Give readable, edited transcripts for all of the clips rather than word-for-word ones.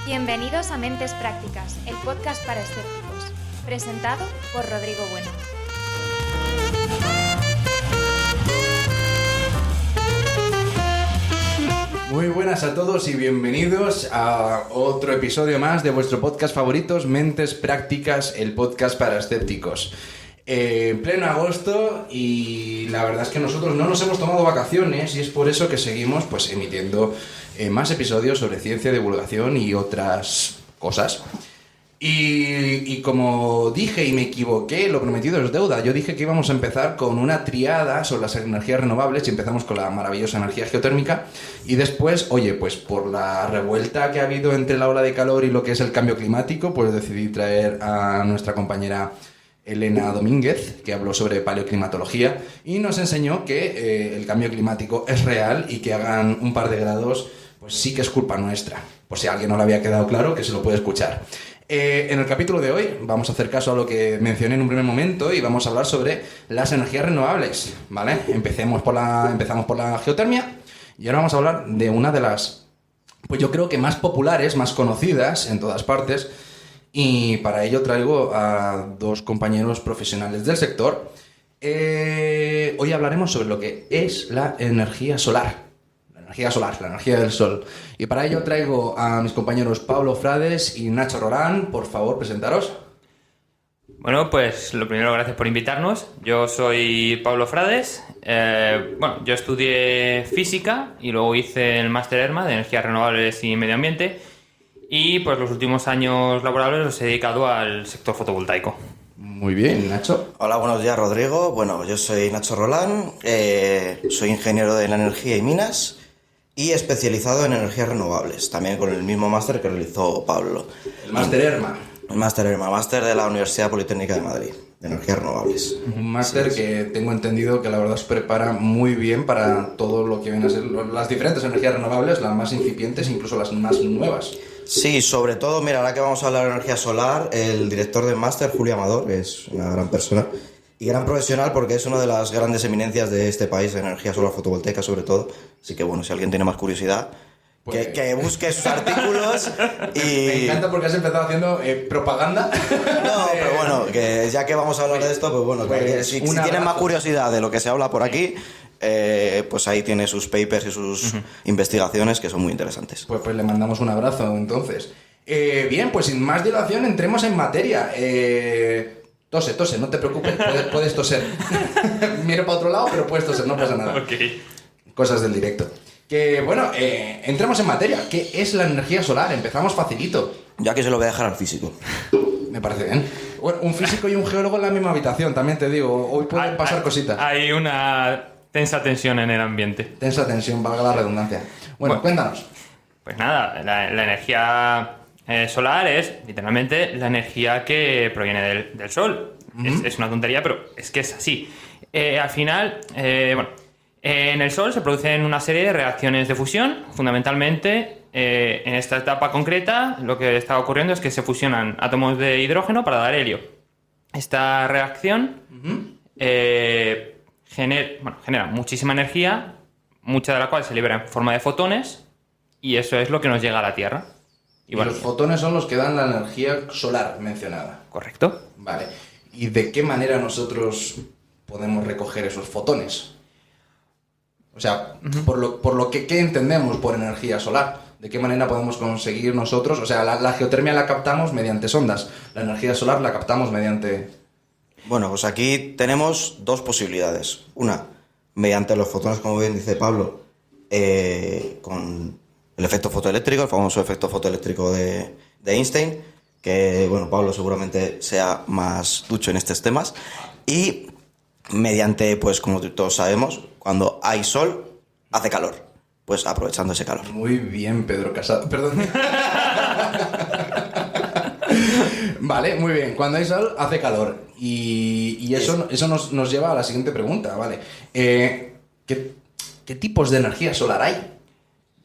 Bienvenidos a Mentes Prácticas, el podcast para escépticos, presentado por Rodrigo Bueno. Muy buenas a todos y bienvenidos a otro episodio más de vuestro podcast favoritos, Mentes Prácticas, el podcast para escépticos. Pleno agosto y la verdad es que nosotros no nos hemos tomado vacaciones y es por eso que seguimos pues emitiendo más episodios sobre ciencia, divulgación y otras cosas. Y como dije y me equivoqué, lo prometido es deuda. Yo dije que íbamos a empezar con una triada sobre las energías renovables y empezamos con la maravillosa energía geotérmica y después, oye, pues por la revuelta que ha habido entre la ola de calor y lo que es el cambio climático, pues decidí traer a nuestra compañera Elena Domínguez, que habló sobre paleoclimatología y nos enseñó que el cambio climático es real y que hagan un par de grados, pues sí que es culpa nuestra. Por si a alguien no le había quedado claro, que se lo puede escuchar. En el capítulo de hoy vamos a hacer caso a lo que mencioné en un primer momento y vamos a hablar sobre las energías renovables, ¿vale? Empezamos por la geotermia y ahora vamos a hablar de una de las, pues yo creo que más populares, más conocidas en todas partes, y para ello traigo a dos compañeros profesionales del sector. Hoy hablaremos sobre lo que es la energía solar. La energía del sol. Y para ello traigo a mis compañeros Pablo Frades y Nacho Rolán. Por favor, presentaros. Bueno, pues lo primero, gracias por invitarnos. Yo soy Pablo Frades. Yo estudié física y luego hice el máster ERMA de energías renovables y medio ambiente. Y pues los últimos años laborables los he dedicado al sector fotovoltaico. Muy bien, Nacho. Hola, buenos días, Rodrigo. Bueno, yo soy Nacho Rolán, soy ingeniero de la energía y minas y especializado en energías renovables, también con el mismo máster que realizó Pablo. El máster ERMA. El máster ERMA, máster de la Universidad Politécnica de Madrid, de energías renovables. Un máster que tengo entendido que la verdad os prepara muy bien para todo lo que vienen a ser las diferentes energías renovables, las más incipientes, incluso las más nuevas. Sí, sobre todo, mira, ahora que vamos a hablar de energía solar, el director del máster, Julio Amador, que es una gran persona y gran profesional porque es una de las grandes eminencias de este país de energía solar fotovoltaica sobre todo. Así que bueno, si alguien tiene más curiosidad, pues que busque sus artículos y... Me encanta porque has empezado haciendo propaganda. No, pero bueno, que ya que vamos a hablar de esto, pues bueno, pues si tienen más curiosidad de lo que se habla por aquí, pues ahí tiene sus papers y sus investigaciones que son muy interesantes. Pues le mandamos un abrazo entonces. Bien, pues sin más dilación entremos en materia. Tose, no te preocupes, puedes toser. Miro para otro lado, pero puedes toser, no pasa nada. Okay. Cosas del directo. Que bueno, entremos en materia. ¿Qué es la energía solar? Empezamos facilito. Ya que se lo voy a dejar al físico. Me parece bien. Bueno, un físico y un geólogo en la misma habitación, también te digo. Hoy pueden pasar cositas. Hay una tensa tensión en el ambiente. Tensa tensión, valga la redundancia. Bueno, cuéntanos. Pues nada, la energía solar es literalmente la energía que proviene del sol. Uh-huh. Es una tontería, pero es que es así. Al final, en el sol se producen una serie de reacciones de fusión. Fundamentalmente, en esta etapa concreta, lo que está ocurriendo es que se fusionan átomos de hidrógeno para dar helio. Esta reacción genera muchísima energía, mucha de la cual se libera en forma de fotones, y eso es lo que nos llega a la Tierra. Y los fotones son los que dan la energía solar mencionada. Correcto. Vale. ¿Y de qué manera nosotros podemos recoger esos fotones? O sea, por lo que ¿qué entendemos por energía solar? ¿De qué manera podemos conseguir nosotros? O sea, la geotermia la captamos mediante sondas. La energía solar la captamos mediante... Bueno, pues aquí tenemos dos posibilidades. Una, mediante los fotones, como bien dice Pablo, con el efecto fotoeléctrico, el famoso efecto fotoeléctrico de Einstein, que, bueno, Pablo seguramente sea más ducho en estos temas. Y mediante, pues como todos sabemos, cuando hay sol, hace calor. Pues aprovechando ese calor. Muy bien, Pedro Casado. Perdón. Vale, muy bien. Cuando hay sol, hace calor. Y eso nos lleva a la siguiente pregunta, ¿vale? ¿Qué tipos de energía solar hay?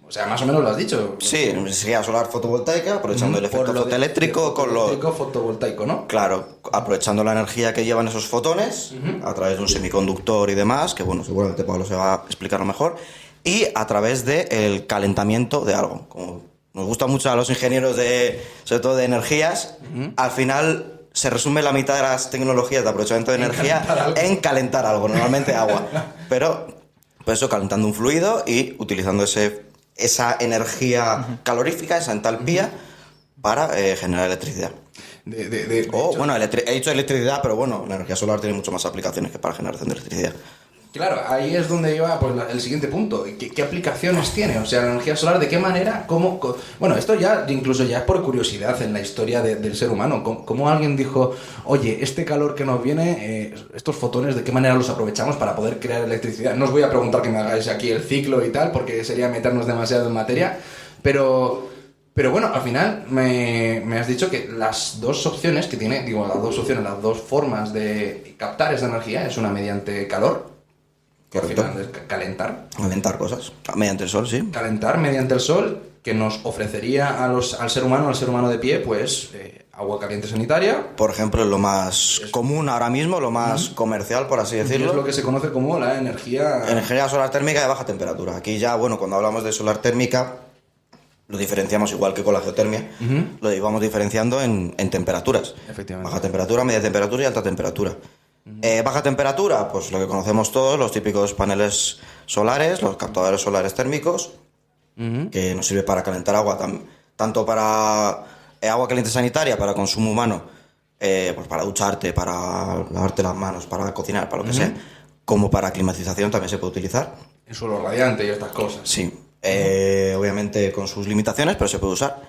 O sea, más o menos lo has dicho. Sí, energía solar fotovoltaica, aprovechando el efecto fotoeléctrico con lo... fotovoltaico, ¿no? Claro, aprovechando la energía que llevan esos fotones a través de un semiconductor y demás, que bueno, seguramente Pablo se va a explicarlo mejor, y a través del calentamiento de algo, como nos gusta mucho a los ingenieros sobre todo de energías, al final se resume la mitad de las tecnologías de aprovechamiento de energía en calentar algo, normalmente agua. Pero, pues eso, calentando un fluido y utilizando esa energía calorífica, esa entalpía, para generar electricidad. Bueno, he dicho electricidad, pero bueno, la energía solar tiene muchas más aplicaciones que para generación de electricidad. Claro, ahí es donde iba pues, el siguiente punto. ¿Qué aplicaciones tiene? O sea, la energía solar, ¿de qué manera? ¿Cómo? Bueno, esto ya incluso ya es por curiosidad en la historia del ser humano. ¿Cómo alguien dijo, oye, este calor que nos viene, estos fotones, ¿de qué manera los aprovechamos para poder crear electricidad? No os voy a preguntar que me hagáis aquí el ciclo y tal, porque sería meternos demasiado en materia, pero bueno, al final me has dicho que las dos opciones que tiene, las dos formas de captar esa energía es una mediante calor, que al final es calentar. Calentar cosas, mediante el sol, sí. Calentar mediante el sol, que nos ofrecería al ser humano de pie, pues agua caliente sanitaria. Por ejemplo, lo más común ahora mismo, lo más comercial, por así decirlo. Es lo que se conoce como la energía solar térmica de baja temperatura. Aquí ya, bueno, cuando hablamos de solar térmica, lo diferenciamos igual que con la geotermia, lo íbamos diferenciando en temperaturas. Efectivamente. Baja temperatura, media temperatura y alta temperatura. Baja temperatura, pues lo que conocemos todos, los típicos paneles solares, los captadores solares térmicos, que nos sirve para calentar agua, tanto para agua caliente sanitaria, para consumo humano, pues para ducharte, para lavarte las manos, para cocinar, para lo que sea, como para climatización también se puede utilizar. el suelo radiante y estas cosas. Sí, obviamente con sus limitaciones, pero se puede usar.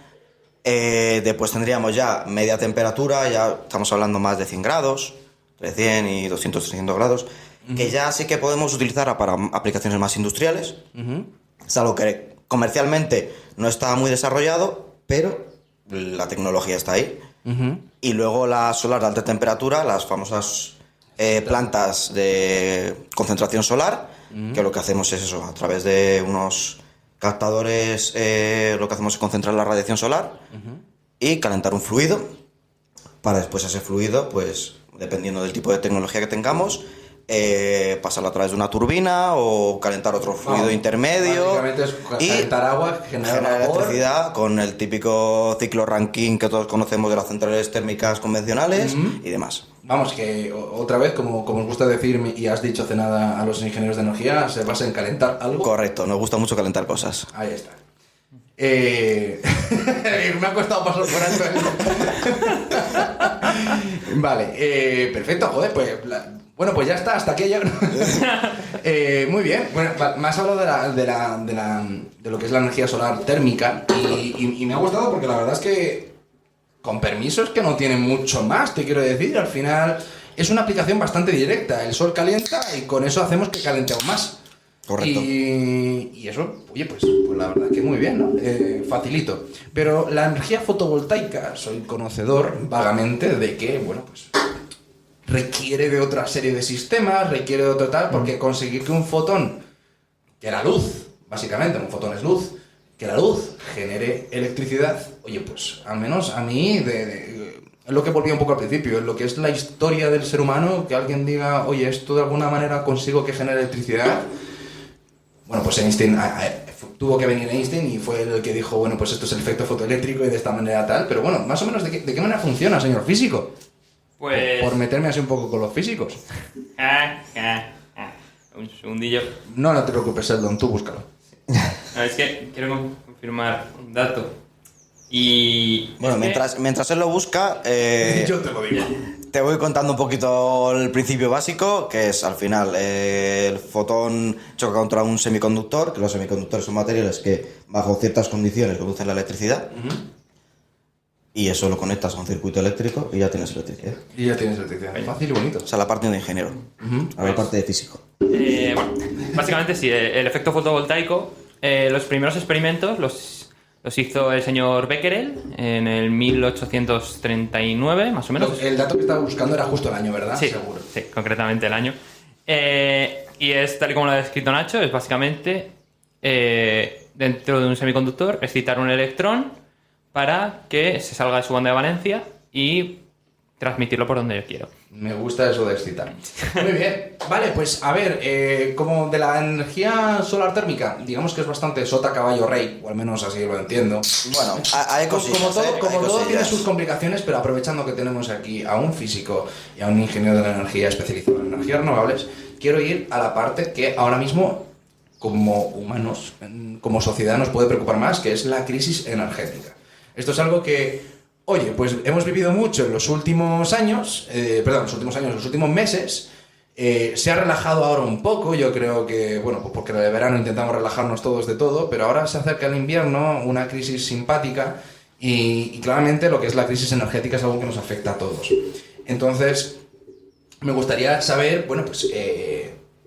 Después tendríamos ya media temperatura, ya estamos hablando más de 100 grados, entre 100 y 200, 300 grados, que ya sí que podemos utilizar para aplicaciones más industriales. Es algo que comercialmente no está muy desarrollado, pero la tecnología está ahí. Y luego la solar de alta temperatura, las famosas plantas de concentración solar, que lo que hacemos es eso, a través de unos captadores, lo que hacemos es concentrar la radiación solar y calentar un fluido, para después ese fluido, pues dependiendo del tipo de tecnología que tengamos, pasarlo a través de una turbina o calentar otro fluido intermedio. Básicamente es calentar agua, generar electricidad con el típico ciclo Rankine que todos conocemos de las centrales térmicas convencionales y demás. Vamos, que otra vez, como os gusta decir y has dicho hace nada a los ingenieros de energía, se basa en calentar algo. Correcto, nos gusta mucho calentar cosas. Ahí está. Me ha costado pasar por alto. Vale, perfecto, joder, pues... Bueno, pues ya está, hasta aquí ya... muy bien. Bueno, me has hablado de lo que es la energía solar térmica y me ha gustado porque la verdad es que, con permiso, es que no tiene mucho más, te quiero decir. Al final es una aplicación bastante directa. El sol calienta y con eso hacemos que calentemos más. Correcto. Y eso, oye, pues la verdad que muy bien, ¿no? Facilito. Pero la energía fotovoltaica, soy conocedor vagamente de que, bueno, pues... requiere de otra serie de sistemas, requiere de otro tal, porque conseguir que un fotón, que la luz, básicamente, un fotón es luz, que la luz genere electricidad, oye, pues al menos a mí, es lo que volvía un poco al principio, en lo que es la historia del ser humano, que alguien diga, oye, esto de alguna manera consigo que genere electricidad. Bueno, pues Einstein, tuvo que venir Einstein y fue el que dijo, bueno, pues esto es el efecto fotoeléctrico y de esta manera tal, pero bueno, más o menos, ¿de qué manera funciona, señor físico? Pues... Por meterme así un poco con los físicos. Un segundillo. No te preocupes, Sheldon, tú búscalo. No, es que quiero confirmar un dato. Y... Bueno, mientras él lo busca, yo te lo digo. te voy contando un poquito el principio básico, que es, al final, el fotón choca contra un semiconductor, que los semiconductores son materiales que, bajo ciertas condiciones, conducen la electricidad. Y eso lo conectas a un circuito eléctrico y ya tienes electricidad. Y ya tienes electricidad. Fácil y bonito. O sea, la parte de ingeniero. Ahora la parte de físico. Bueno, básicamente sí, el efecto fotovoltaico, los primeros experimentos los hizo el señor Becquerel en el 1839, más o menos. El dato que estaba buscando era justo el año, ¿verdad? Sí, Seguro. sí, concretamente el año. Y es tal y como lo ha descrito Nacho, es básicamente dentro de un semiconductor excitar un electrón para que se salga de su banda de valencia y transmitirlo por donde yo quiero. Me gusta eso de excitar. Muy bien. Vale, pues a ver, como de la energía solar térmica, digamos que es bastante sota caballo rey, o al menos así lo entiendo. Bueno, hay cosillas, Como todo, hay como todo tiene cosillas. sus complicaciones, pero aprovechando que tenemos aquí a un físico y a un ingeniero de la energía especializado en energías renovables, quiero ir a la parte que ahora mismo, como humanos, como sociedad, nos puede preocupar más, que es la crisis energética. Esto es algo que, oye, pues hemos vivido mucho en los últimos años, los últimos meses. Se ha relajado ahora un poco, yo creo que, bueno, pues porque en el verano intentamos relajarnos todos de todo, pero ahora se acerca el invierno, una crisis simpática y claramente lo que es la crisis energética es algo que nos afecta a todos. Entonces, me gustaría saber, bueno, pues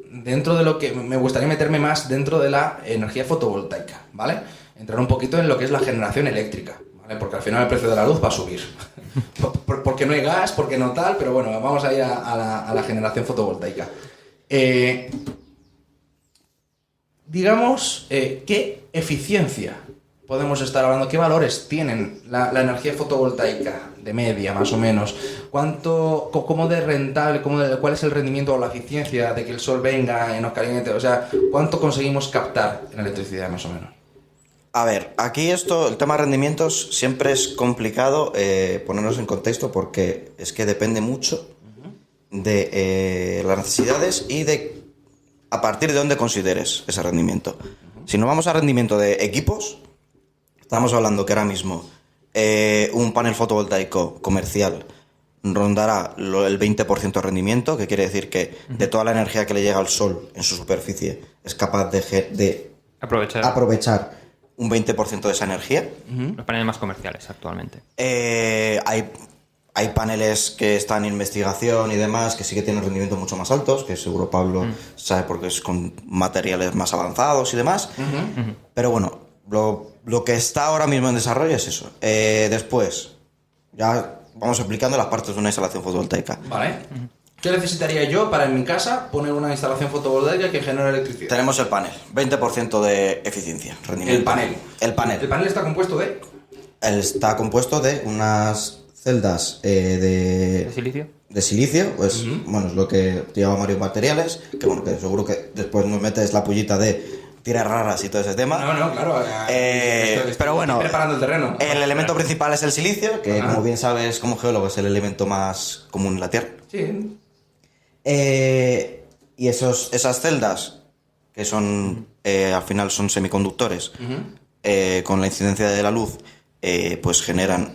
dentro de lo que me gustaría meterme más dentro de la energía fotovoltaica, ¿vale? Entrar un poquito en lo que es la generación eléctrica, ¿vale? Porque al final el precio de la luz va a subir. Porque no hay gas, porque no tal, pero bueno, vamos a ir a la generación fotovoltaica. Digamos, ¿qué eficiencia podemos estar hablando? ¿Qué valores tienen la energía fotovoltaica de media, más o menos? ¿Cómo de rentable, cuál es el rendimiento o la eficiencia de que el sol venga y nos caliente? O sea, ¿cuánto conseguimos captar en electricidad, más o menos? A ver, aquí el tema de rendimientos siempre es complicado ponernos en contexto porque es que depende mucho de las necesidades y de a partir de dónde consideres ese rendimiento. Si nos vamos a rendimiento de equipos, estamos hablando que ahora mismo un panel fotovoltaico comercial rondará el 20% de rendimiento, que quiere decir que de toda la energía que le llega al sol en su superficie es capaz de aprovechar un 20% de esa energía. Los paneles más comerciales actualmente. Hay paneles que están en investigación y demás que sí que tienen rendimientos mucho más altos, que seguro Pablo sabe porque es con materiales más avanzados y demás. Pero bueno, lo que está ahora mismo en desarrollo es eso. Después, ya vamos explicando las partes de una instalación fotovoltaica. Vale. ¿Qué necesitaría yo para en mi casa poner una instalación fotovoltaica que genere electricidad? Tenemos el panel, 20% de eficiencia, rendimiento. El panel. El panel. ¿El panel está compuesto de? Está compuesto de unas celdas de silicio? De silicio, pues bueno, es lo que lleva varios materiales, que bueno, que seguro que después nos metes la pullita de tiras raras y todo ese tema. No, claro. Pero bueno, estoy preparando el terreno. El elemento principal es el silicio, que como bien sabes como geólogo es el elemento más común en la Tierra. Sí. Y esas celdas, que son al final son semiconductores, con la incidencia de la luz, pues generan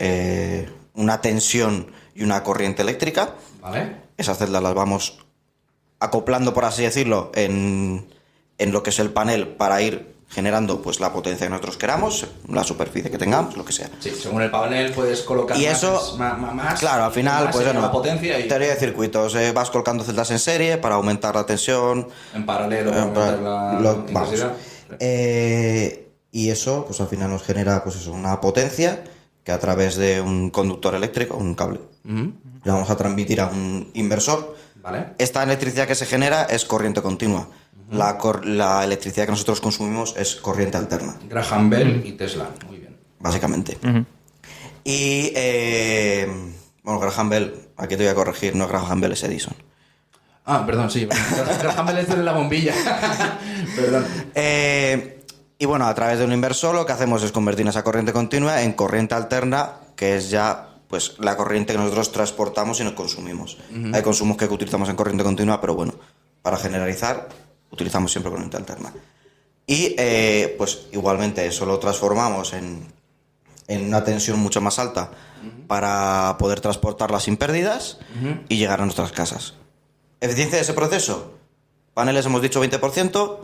una tensión y una corriente eléctrica. Vale. Esas celdas las vamos acoplando, por así decirlo, en lo que es el panel para ir generando pues la potencia que nosotros queramos, la superficie que tengamos, lo que sea. Sí, según el panel puedes colocar y más, eso, más, claro, al final, más pues bueno, la potencia y teoría de circuitos, vas colocando celdas en serie para aumentar la tensión. en paralelo para aumentar la intensidad. Y eso, pues al final nos genera, pues eso, una potencia que a través de un conductor eléctrico, un cable, le vamos a transmitir a un inversor. Vale. Esta electricidad que se genera es corriente continua. La electricidad que nosotros consumimos es corriente alterna. Graham Bell y Tesla. Muy bien. Básicamente. Y, bueno, Graham Bell, aquí te voy a corregir, no es Graham Bell, es Edison. Ah, perdón, sí. Graham Bell es de la bombilla. Perdón. Y bueno, a través de un inversor lo que hacemos es convertir esa corriente continua en corriente alterna, que es ya pues la corriente que nosotros transportamos y nos consumimos. Hay consumos que utilizamos en corriente continua, pero bueno, para generalizar, utilizamos siempre corriente alterna. Y pues igualmente eso lo transformamos en una tensión mucho más alta para poder transportarla sin pérdidas y llegar a nuestras casas. ¿Eficiencia de ese proceso? Paneles hemos dicho 20%,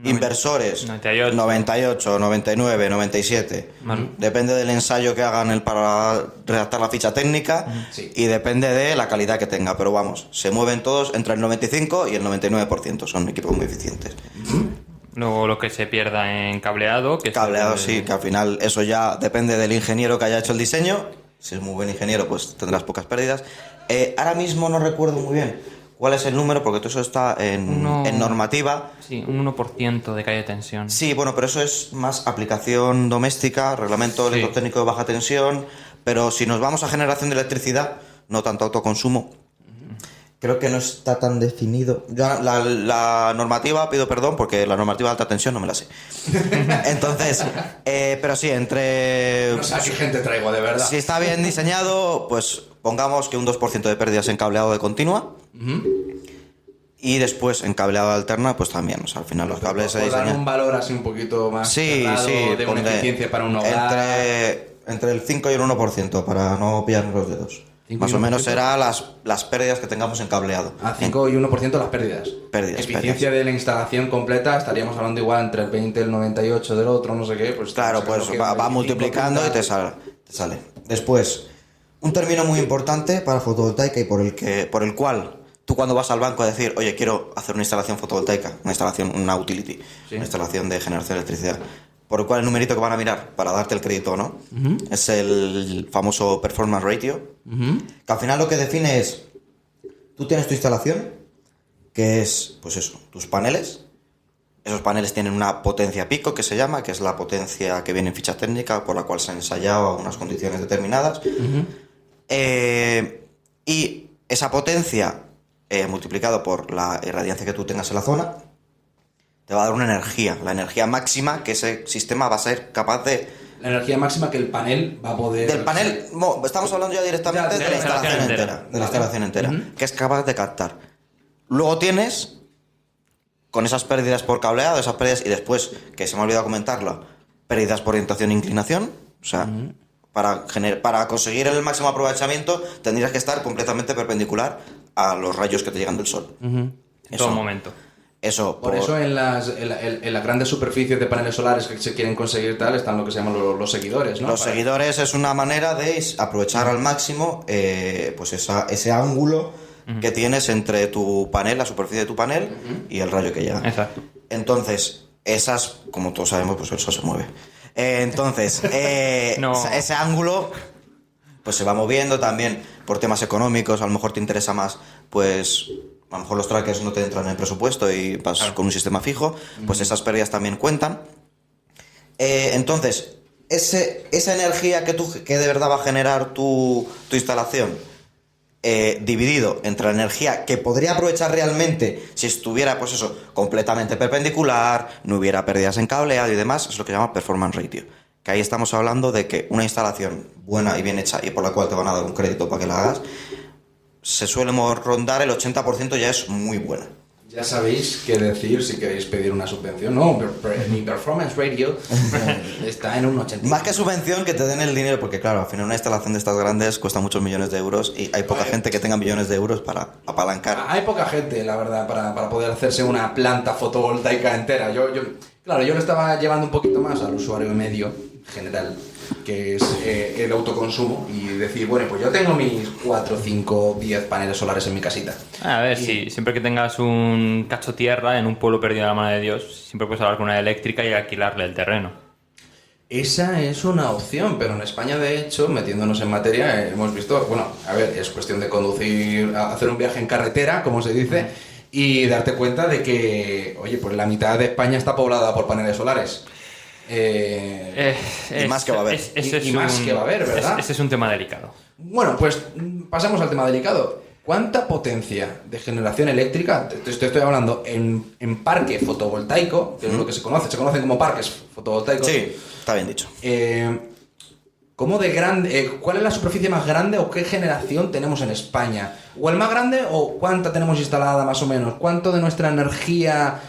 inversores 98, 99, 97. Depende del ensayo que hagan para redactar la ficha técnica y depende de la calidad que tenga. Pero vamos, se mueven todos entre el 95 y el 99%. Son equipos muy eficientes. Luego lo que se pierda en cableado. Cableado, sí, que al final eso ya depende del ingeniero que haya hecho el diseño. Si es muy buen ingeniero, pues tendrás pocas pérdidas. Ahora mismo no recuerdo muy bien cuál es el número, porque todo eso está en normativa. Sí, un 1% de calle de tensión. Sí, bueno, pero eso es más aplicación doméstica, reglamento electrotécnico de baja tensión. Pero si nos vamos a generación de electricidad, no tanto autoconsumo. Creo que no está tan definido. Yo la normativa, pido perdón, porque la normativa de alta tensión no me la sé. Entonces, pero sí, entre... No sé a qué gente traigo, de verdad. Si está bien diseñado, pues pongamos que un 2% de pérdidas en cableado de continua. Y después en cableado alterna, pues también. O sea, al final los cables se Por dar diseñan... un valor así un poquito más Sí, cerrado, sí. de una eficiencia para un hogar. Entre el 5 y el 1%, para no pillarnos los dedos. 5 y Más o 1%. menos será las pérdidas que tengamos en cableado. A 5 y 1% las pérdidas. Pérdidas. Eficiencia de la instalación completa, estaríamos hablando igual entre el 20 y el 98 del otro, no sé qué. Pues Claro, pues va multiplicando y te sale. Después, un término muy importante para fotovoltaica y por el cual tú cuando vas al banco a decir, oye, quiero hacer una instalación fotovoltaica, una utility, Sí. una instalación de generación de electricidad, por el cual el numerito que van a mirar para darte el crédito o no, es el famoso performance ratio, que al final lo que define es, tú tienes tu instalación, que es, pues eso, tus paneles. Esos paneles tienen una potencia pico, que se llama, que es la potencia que viene en ficha técnica, por la cual se ha ensayado a unas condiciones determinadas. Y esa potencia, multiplicado por la irradiancia que tú tengas en la zona, te va a dar una energía, la energía máxima que ese sistema va a ser capaz de... La energía máxima que el panel va a poder... Del panel, estamos hablando ya directamente de la instalación entera. De la instalación entera, que es capaz de captar. Luego tienes, con esas pérdidas por cableado, esas pérdidas, y después, que se me ha olvidado comentarlo, pérdidas por orientación e inclinación, o sea, para conseguir el máximo aprovechamiento tendrías que estar completamente perpendicular a los rayos que te llegan del sol. En todo momento. Eso, Por eso en las grandes superficies de paneles solares que se quieren conseguir tal, están lo que se llaman los seguidores, ¿no? Los seguidores es una manera de aprovechar al máximo pues ese ángulo que tienes entre tu panel, la superficie de tu panel y el rayo que llega. Exacto. Entonces, esas, como todos sabemos, pues el sol se mueve. Entonces, No. ese ángulo pues se va moviendo también por temas económicos. A lo mejor te interesa más, pues... A lo mejor los trackers no te entran en el presupuesto y vas con un sistema fijo, pues esas pérdidas también cuentan. Entonces, esa energía que de verdad va a generar tu instalación, dividido entre la energía que podría aprovechar realmente si estuviera, pues eso, completamente perpendicular, no hubiera pérdidas en cableado y demás, es lo que se llama performance ratio. Que ahí estamos hablando de que una instalación buena y bien hecha y por la cual te van a dar un crédito para que la hagas, se suele rondar el 80%, ya es muy buena. Ya sabéis qué decir si queréis pedir una subvención. No, mi performance radio está en un 80%. Más que subvención, que te den el dinero, porque claro, al final una instalación de estas grandes cuesta muchos millones de euros y hay poca gente que tenga millones de euros para apalancar. Hay poca gente, la verdad, para poder hacerse una planta fotovoltaica entera. Yo lo estaba llevando un poquito más al usuario medio general, que es el autoconsumo, y decir, bueno, pues yo tengo mis 4, 5, 10 paneles solares en mi casita. A ver, si siempre que tengas un cacho tierra en un pueblo perdido de la mano de Dios, siempre puedes hablar con una eléctrica y alquilarle el terreno. Esa es una opción, pero en España, de hecho, metiéndonos en materia, hemos visto, bueno, a ver, es cuestión de conducir, hacer un viaje en carretera, como se dice, y darte cuenta de que, oye, pues la mitad de España está poblada por paneles solares. Y más que va a haber. Que va a haber, ¿verdad? Ese es un tema delicado. Bueno, pues pasamos al tema delicado. ¿Cuánta potencia de generación eléctrica, te estoy hablando en parque fotovoltaico, que es lo que se conocen como parques fotovoltaicos? Sí, está bien dicho. ¿Cómo de grande, cuál es la superficie más grande o qué generación tenemos en España? ¿O el más grande o cuánta tenemos instalada más o menos? ¿Cuánto de nuestra energía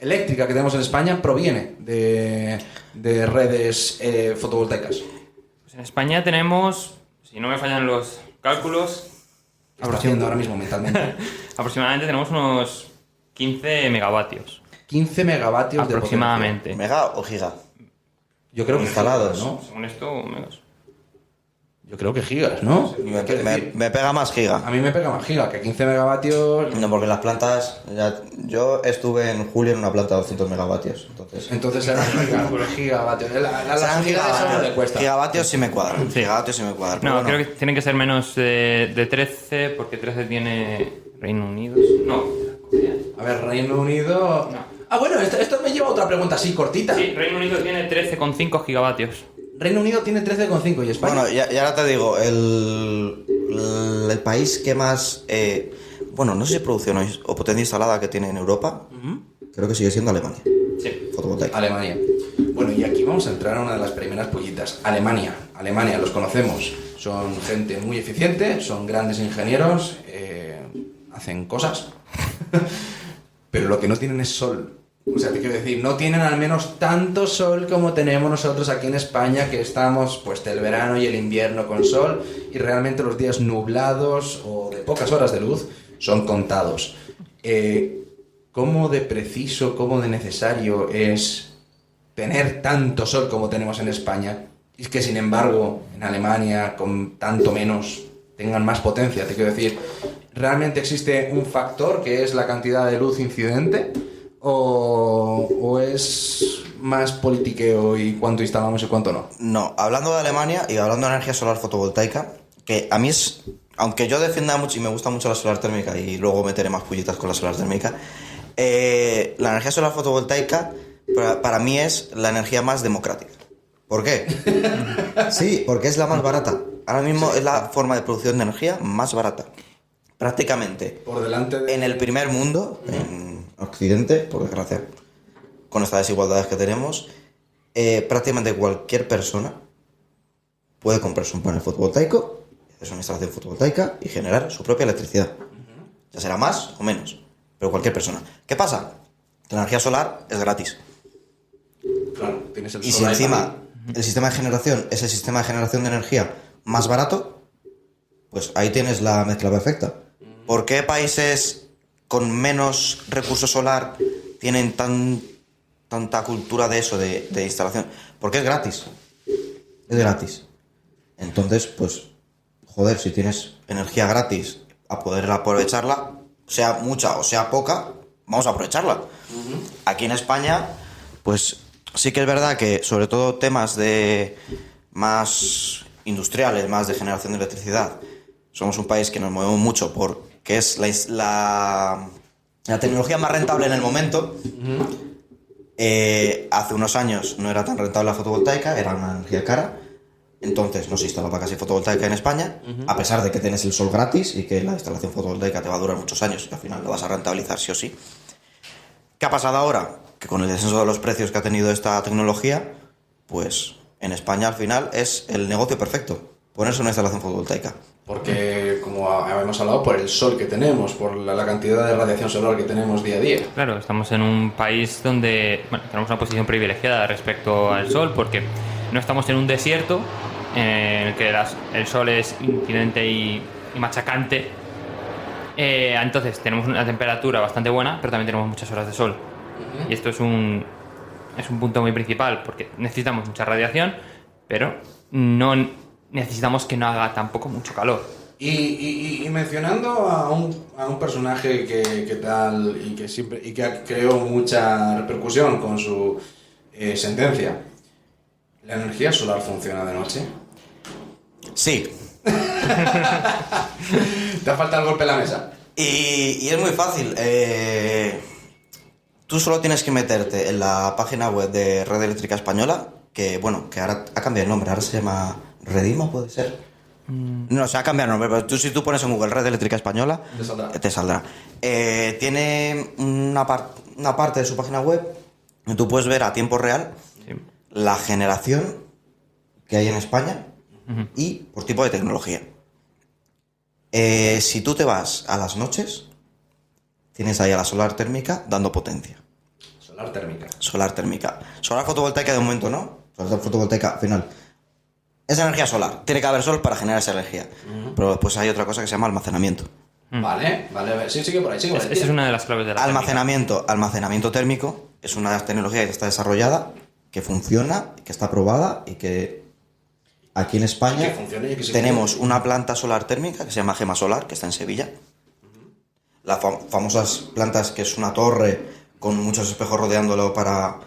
eléctrica que tenemos en España proviene de redes fotovoltaicas? Pues en España tenemos, si no me fallan los cálculos, ¿Qué está haciendo ahora mismo mentalmente? aproximadamente tenemos unos 15 megavatios. 15 megavatios Aproximadamente. ¿Mega o giga? de potencia. Yo creo que Instalados, gigas, ¿no? Según esto, menos. Yo creo que gigas, ¿no? Me pega más giga. A mí me pega más giga, que 15 megavatios... No, porque las plantas... yo estuve en julio en una planta de 200 megavatios. Entonces eran gigavatios. Las unidades a uno le cuesta. Gigavatios sí me cuadran. Sí. Gigavatios sí me cuadran. No, pero creo que tienen que ser menos de 13, porque 13 tiene Reino Unido. No, Corea. A ver, Reino Unido... No. Ah, bueno, esto me lleva a otra pregunta así, cortita. Sí, Reino Unido tiene 13,5 gigavatios. Reino Unido tiene 13,5 y España. Bueno, y ahora te digo, el país que más, no sé si producción o potencia instalada que tiene en Europa, creo que sigue siendo Alemania. Sí. Fotovoltaica. Alemania. Bueno, y aquí vamos a entrar a una de las primeras pollitas. Alemania, los conocemos. Son gente muy eficiente, son grandes ingenieros, hacen cosas, pero lo que no tienen es sol. O sea, te quiero decir, no tienen al menos tanto sol como tenemos nosotros aquí en España, que estamos pues el verano y el invierno con sol, y realmente los días nublados o de pocas horas de luz son contados. ¿Cómo de preciso, cómo de necesario es tener tanto sol como tenemos en España? Y es que, sin embargo, en Alemania, con tanto menos, tengan más potencia. Te quiero decir, ¿realmente existe un factor que es la cantidad de luz incidente? ¿O es más politiqueo y cuánto instalamos y cuánto no? No, hablando de Alemania y hablando de energía solar fotovoltaica, que a mí es, aunque yo defienda mucho y me gusta mucho la solar térmica y luego meteré más pullitas con la solar térmica, la energía solar fotovoltaica para mí es la energía más democrática. ¿Por qué? Sí, porque es la más barata. Ahora mismo es la forma de producción de energía más barata. Prácticamente. Por delante de... En el primer mundo, en Occidente, por desgracia, con estas desigualdades que tenemos, prácticamente cualquier persona puede comprarse un panel fotovoltaico, hacer una instalación fotovoltaica y generar su propia electricidad. Ya será más o menos, pero cualquier persona. ¿Qué pasa? Que la energía solar es gratis. Claro, tienes el Y sol si ahí encima el sistema de generación es el sistema de generación de energía más barato, pues ahí tienes la mezcla perfecta. ¿Por qué países con menos recurso solar tienen tanta cultura de eso, de instalación? Porque es gratis. Es gratis. Entonces, pues, joder, si tienes energía gratis a poder aprovecharla, sea mucha o sea poca, vamos a aprovecharla. Aquí en España, pues sí que es verdad que sobre todo temas de más industriales, más de generación de electricidad, somos un país que nos movemos mucho porque es la tecnología más rentable en el momento. Hace unos años no era tan rentable la fotovoltaica, era una energía cara. Entonces no se instalaba casi fotovoltaica en España, a pesar de que tienes el sol gratis y que la instalación fotovoltaica te va a durar muchos años y al final lo vas a rentabilizar sí o sí. ¿Qué ha pasado ahora? Que con el descenso de los precios que ha tenido esta tecnología, pues en España al final es el negocio perfecto, ponerse una instalación fotovoltaica. Porque, como habíamos hablado, por el sol que tenemos, por la cantidad de radiación solar que tenemos día a día. Claro, estamos en un país donde tenemos una posición privilegiada respecto al sol, porque no estamos en un desierto en el que el sol es incidente y machacante. Entonces tenemos una temperatura bastante buena, pero también tenemos muchas horas de sol. Y esto es un punto muy principal, porque necesitamos mucha radiación, pero no necesitamos que no haga tampoco mucho calor. Y mencionando a un personaje que tal y que creó mucha repercusión con su sentencia, ¿la energía solar funciona de noche? Sí. ¿Te ha faltado el golpe en la mesa? Y es muy fácil. Tú solo tienes que meterte en la página web de Red Eléctrica Española, que ahora ha cambiado el nombre, ahora se llama Redima, ¿puede ser? No, se ha cambiado el nombre, pero si tú pones en Google Red Eléctrica Española, te saldrá. Tiene una parte de su página web donde tú puedes ver a tiempo real la generación que hay en España y por tipo de tecnología. Si tú te vas a las noches, tienes ahí a la solar térmica dando potencia. Solar térmica. Solar térmica. Solar fotovoltaica de momento no. Solar fotovoltaica al final. Es energía solar. Tiene que haber sol para generar esa energía. Pero después hay otra cosa que se llama almacenamiento. Vale. Sí, sigue por ahí. Esa es una de las claves de la Almacenamiento térmico es una de las tecnologías que está desarrollada, que funciona, que está aprobada y que aquí en España tenemos una planta solar térmica que se llama Gema Solar, que está en Sevilla. Las famosas plantas que es una torre con muchos espejos rodeándolo para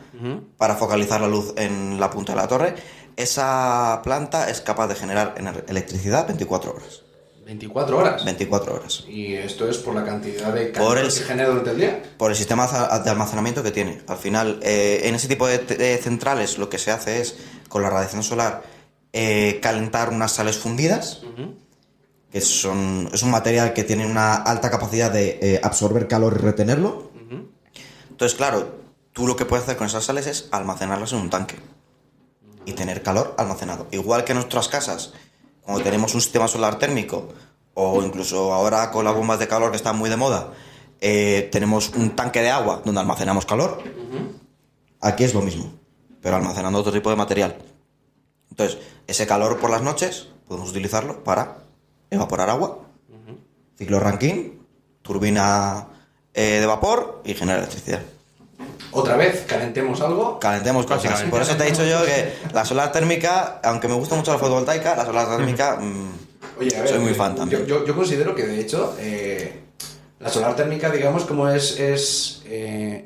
focalizar la luz en la punta de la torre. Esa planta es capaz de generar electricidad 24 horas. ¿24 horas? 24 horas. ¿Y esto es por la cantidad de calor que se genera durante el día? Por el sistema de almacenamiento que tiene. Al final, en ese tipo de centrales lo que se hace es con la radiación solar calentar unas sales fundidas, que es un material que tiene una alta capacidad de absorber calor y retenerlo. Entonces, claro, tú lo que puedes hacer con esas sales es almacenarlas en un tanque y tener calor almacenado. Igual que en nuestras casas, cuando tenemos un sistema solar térmico, o incluso ahora con las bombas de calor que están muy de moda, tenemos un tanque de agua donde almacenamos calor. Aquí es lo mismo, pero almacenando otro tipo de material. Entonces, ese calor por las noches podemos utilizarlo para evaporar agua, ciclo Rankine, turbina de vapor y genera electricidad. Otra vez, calentemos algo. Calentemos cosas. Por eso te he dicho yo que la solar térmica, aunque me gusta mucho la fotovoltaica, la solar térmica Oye, a ver, soy muy fan también. Yo considero que, de hecho, la solar térmica, digamos, como es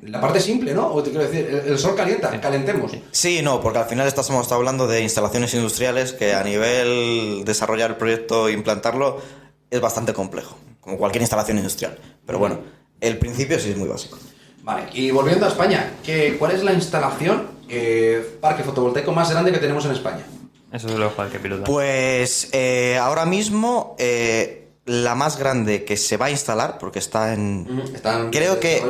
la parte simple, ¿no? O te quiero decir, el sol calienta, calentemos. Sí, no, porque al final estamos hablando de instalaciones industriales que a nivel desarrollar el proyecto e implantarlo es bastante complejo, como cualquier instalación industrial. Pero bueno, el principio sí es muy básico. Vale, y volviendo a España, ¿cuál es la instalación parque fotovoltaico más grande que tenemos en España? Eso es lo que pilota. Pues ahora mismo la más grande que se va a instalar, porque está en... Creo que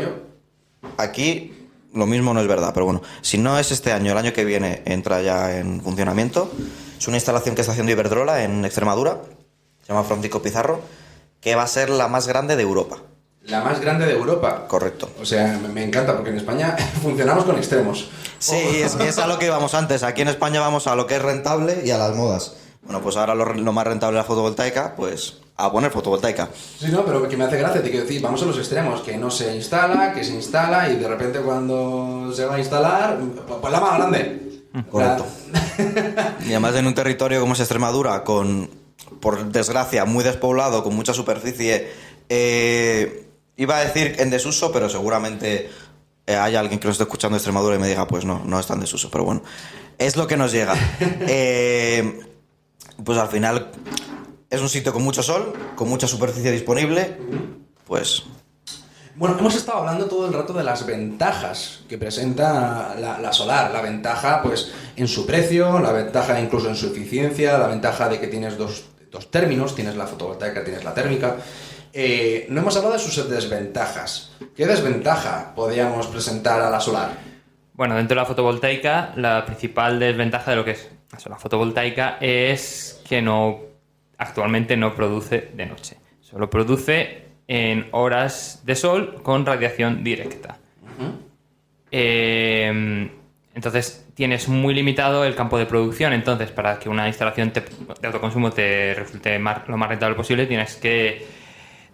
aquí lo mismo no es verdad, pero bueno, si no es este año, el año que viene entra ya en funcionamiento. Es una instalación que está haciendo Iberdrola en Extremadura, se llama Frontico Pizarro, que va a ser la más grande de Europa. La más grande de Europa. Correcto. O sea, me encanta porque en España funcionamos con extremos. Sí, es a lo que íbamos antes. Aquí en España vamos a lo que es rentable y a las modas. Bueno, pues ahora lo más rentable es la fotovoltaica, pues a poner fotovoltaica. Sí, no, pero que me hace gracia, te quiero decir, vamos a los extremos, que no se instala, que se instala y de repente cuando se va a instalar, pues la más grande. Correcto. Y además en un territorio como es Extremadura, por desgracia, muy despoblado, con mucha superficie, iba a decir en desuso, pero seguramente hay alguien que nos esté escuchando de Extremadura y me diga, pues no está en desuso, pero bueno, es lo que nos llega. Pues al final es un sitio con mucho sol, con mucha superficie disponible, pues... Bueno, hemos estado hablando todo el rato de las ventajas que presenta la solar. La ventaja, pues, en su precio, la ventaja incluso en su eficiencia, la ventaja de que tienes dos términos, tienes la fotovoltaica, tienes la térmica. No hemos hablado de sus desventajas. ¿Qué desventaja podríamos presentar a la solar? Bueno, dentro de la fotovoltaica, la principal desventaja de lo que es la fotovoltaica es que actualmente no produce de noche. Solo produce en horas de sol con radiación directa. Entonces tienes muy limitado el campo de producción. Entonces, para que una instalación de autoconsumo te resulte lo más rentable posible, tienes que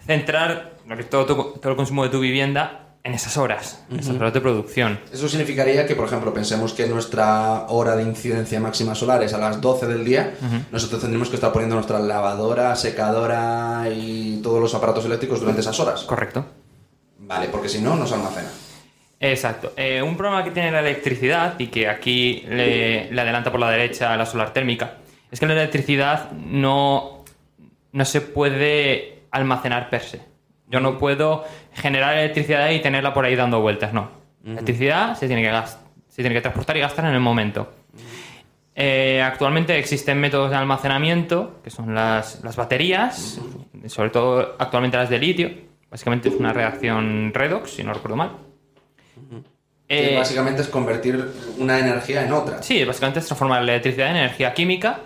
centrar todo el consumo de tu vivienda en esas horas de producción. Eso significaría que, por ejemplo, pensemos que nuestra hora de incidencia máxima solar es a las 12 del día. Nosotros tendremos que estar poniendo nuestra lavadora, secadora y todos los aparatos eléctricos durante esas horas. Correcto. Vale, porque si no, no se almacena. Exacto. Un problema que tiene la electricidad, y que aquí le adelanta por la derecha la solar térmica, es que la electricidad no se puede almacenar per se. Yo no puedo generar electricidad y tenerla por ahí dando vueltas, no. La electricidad se tiene que transportar y gastar en el momento. Actualmente existen métodos de almacenamiento, que son las baterías, sobre todo actualmente las de litio. Básicamente es una reacción redox, si no recuerdo mal. Que básicamente es convertir una energía en otra. Sí, básicamente es transformar la electricidad en energía química.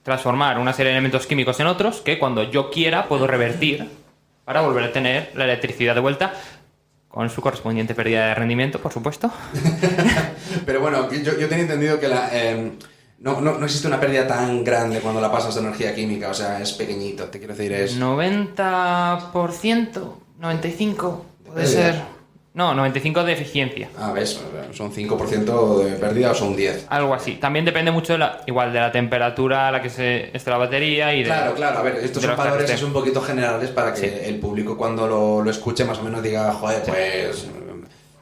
Transformar una serie de elementos químicos en otros que cuando yo quiera puedo revertir para volver a tener la electricidad de vuelta, con su correspondiente pérdida de rendimiento, por supuesto. Pero bueno, yo tenía entendido que no existe una pérdida tan grande cuando la pasas de energía química, o sea, es pequeñito, te quiero decir, es... 90%, 95%, puede ser... No, 95% de eficiencia. Ah, ves, son 5% de pérdida o son 10. Algo así. También depende mucho de la temperatura a la que esté la batería y de... Claro, a ver, estos son valores es un poquito generales para que el público cuando lo escuche más o menos diga, joder, pues...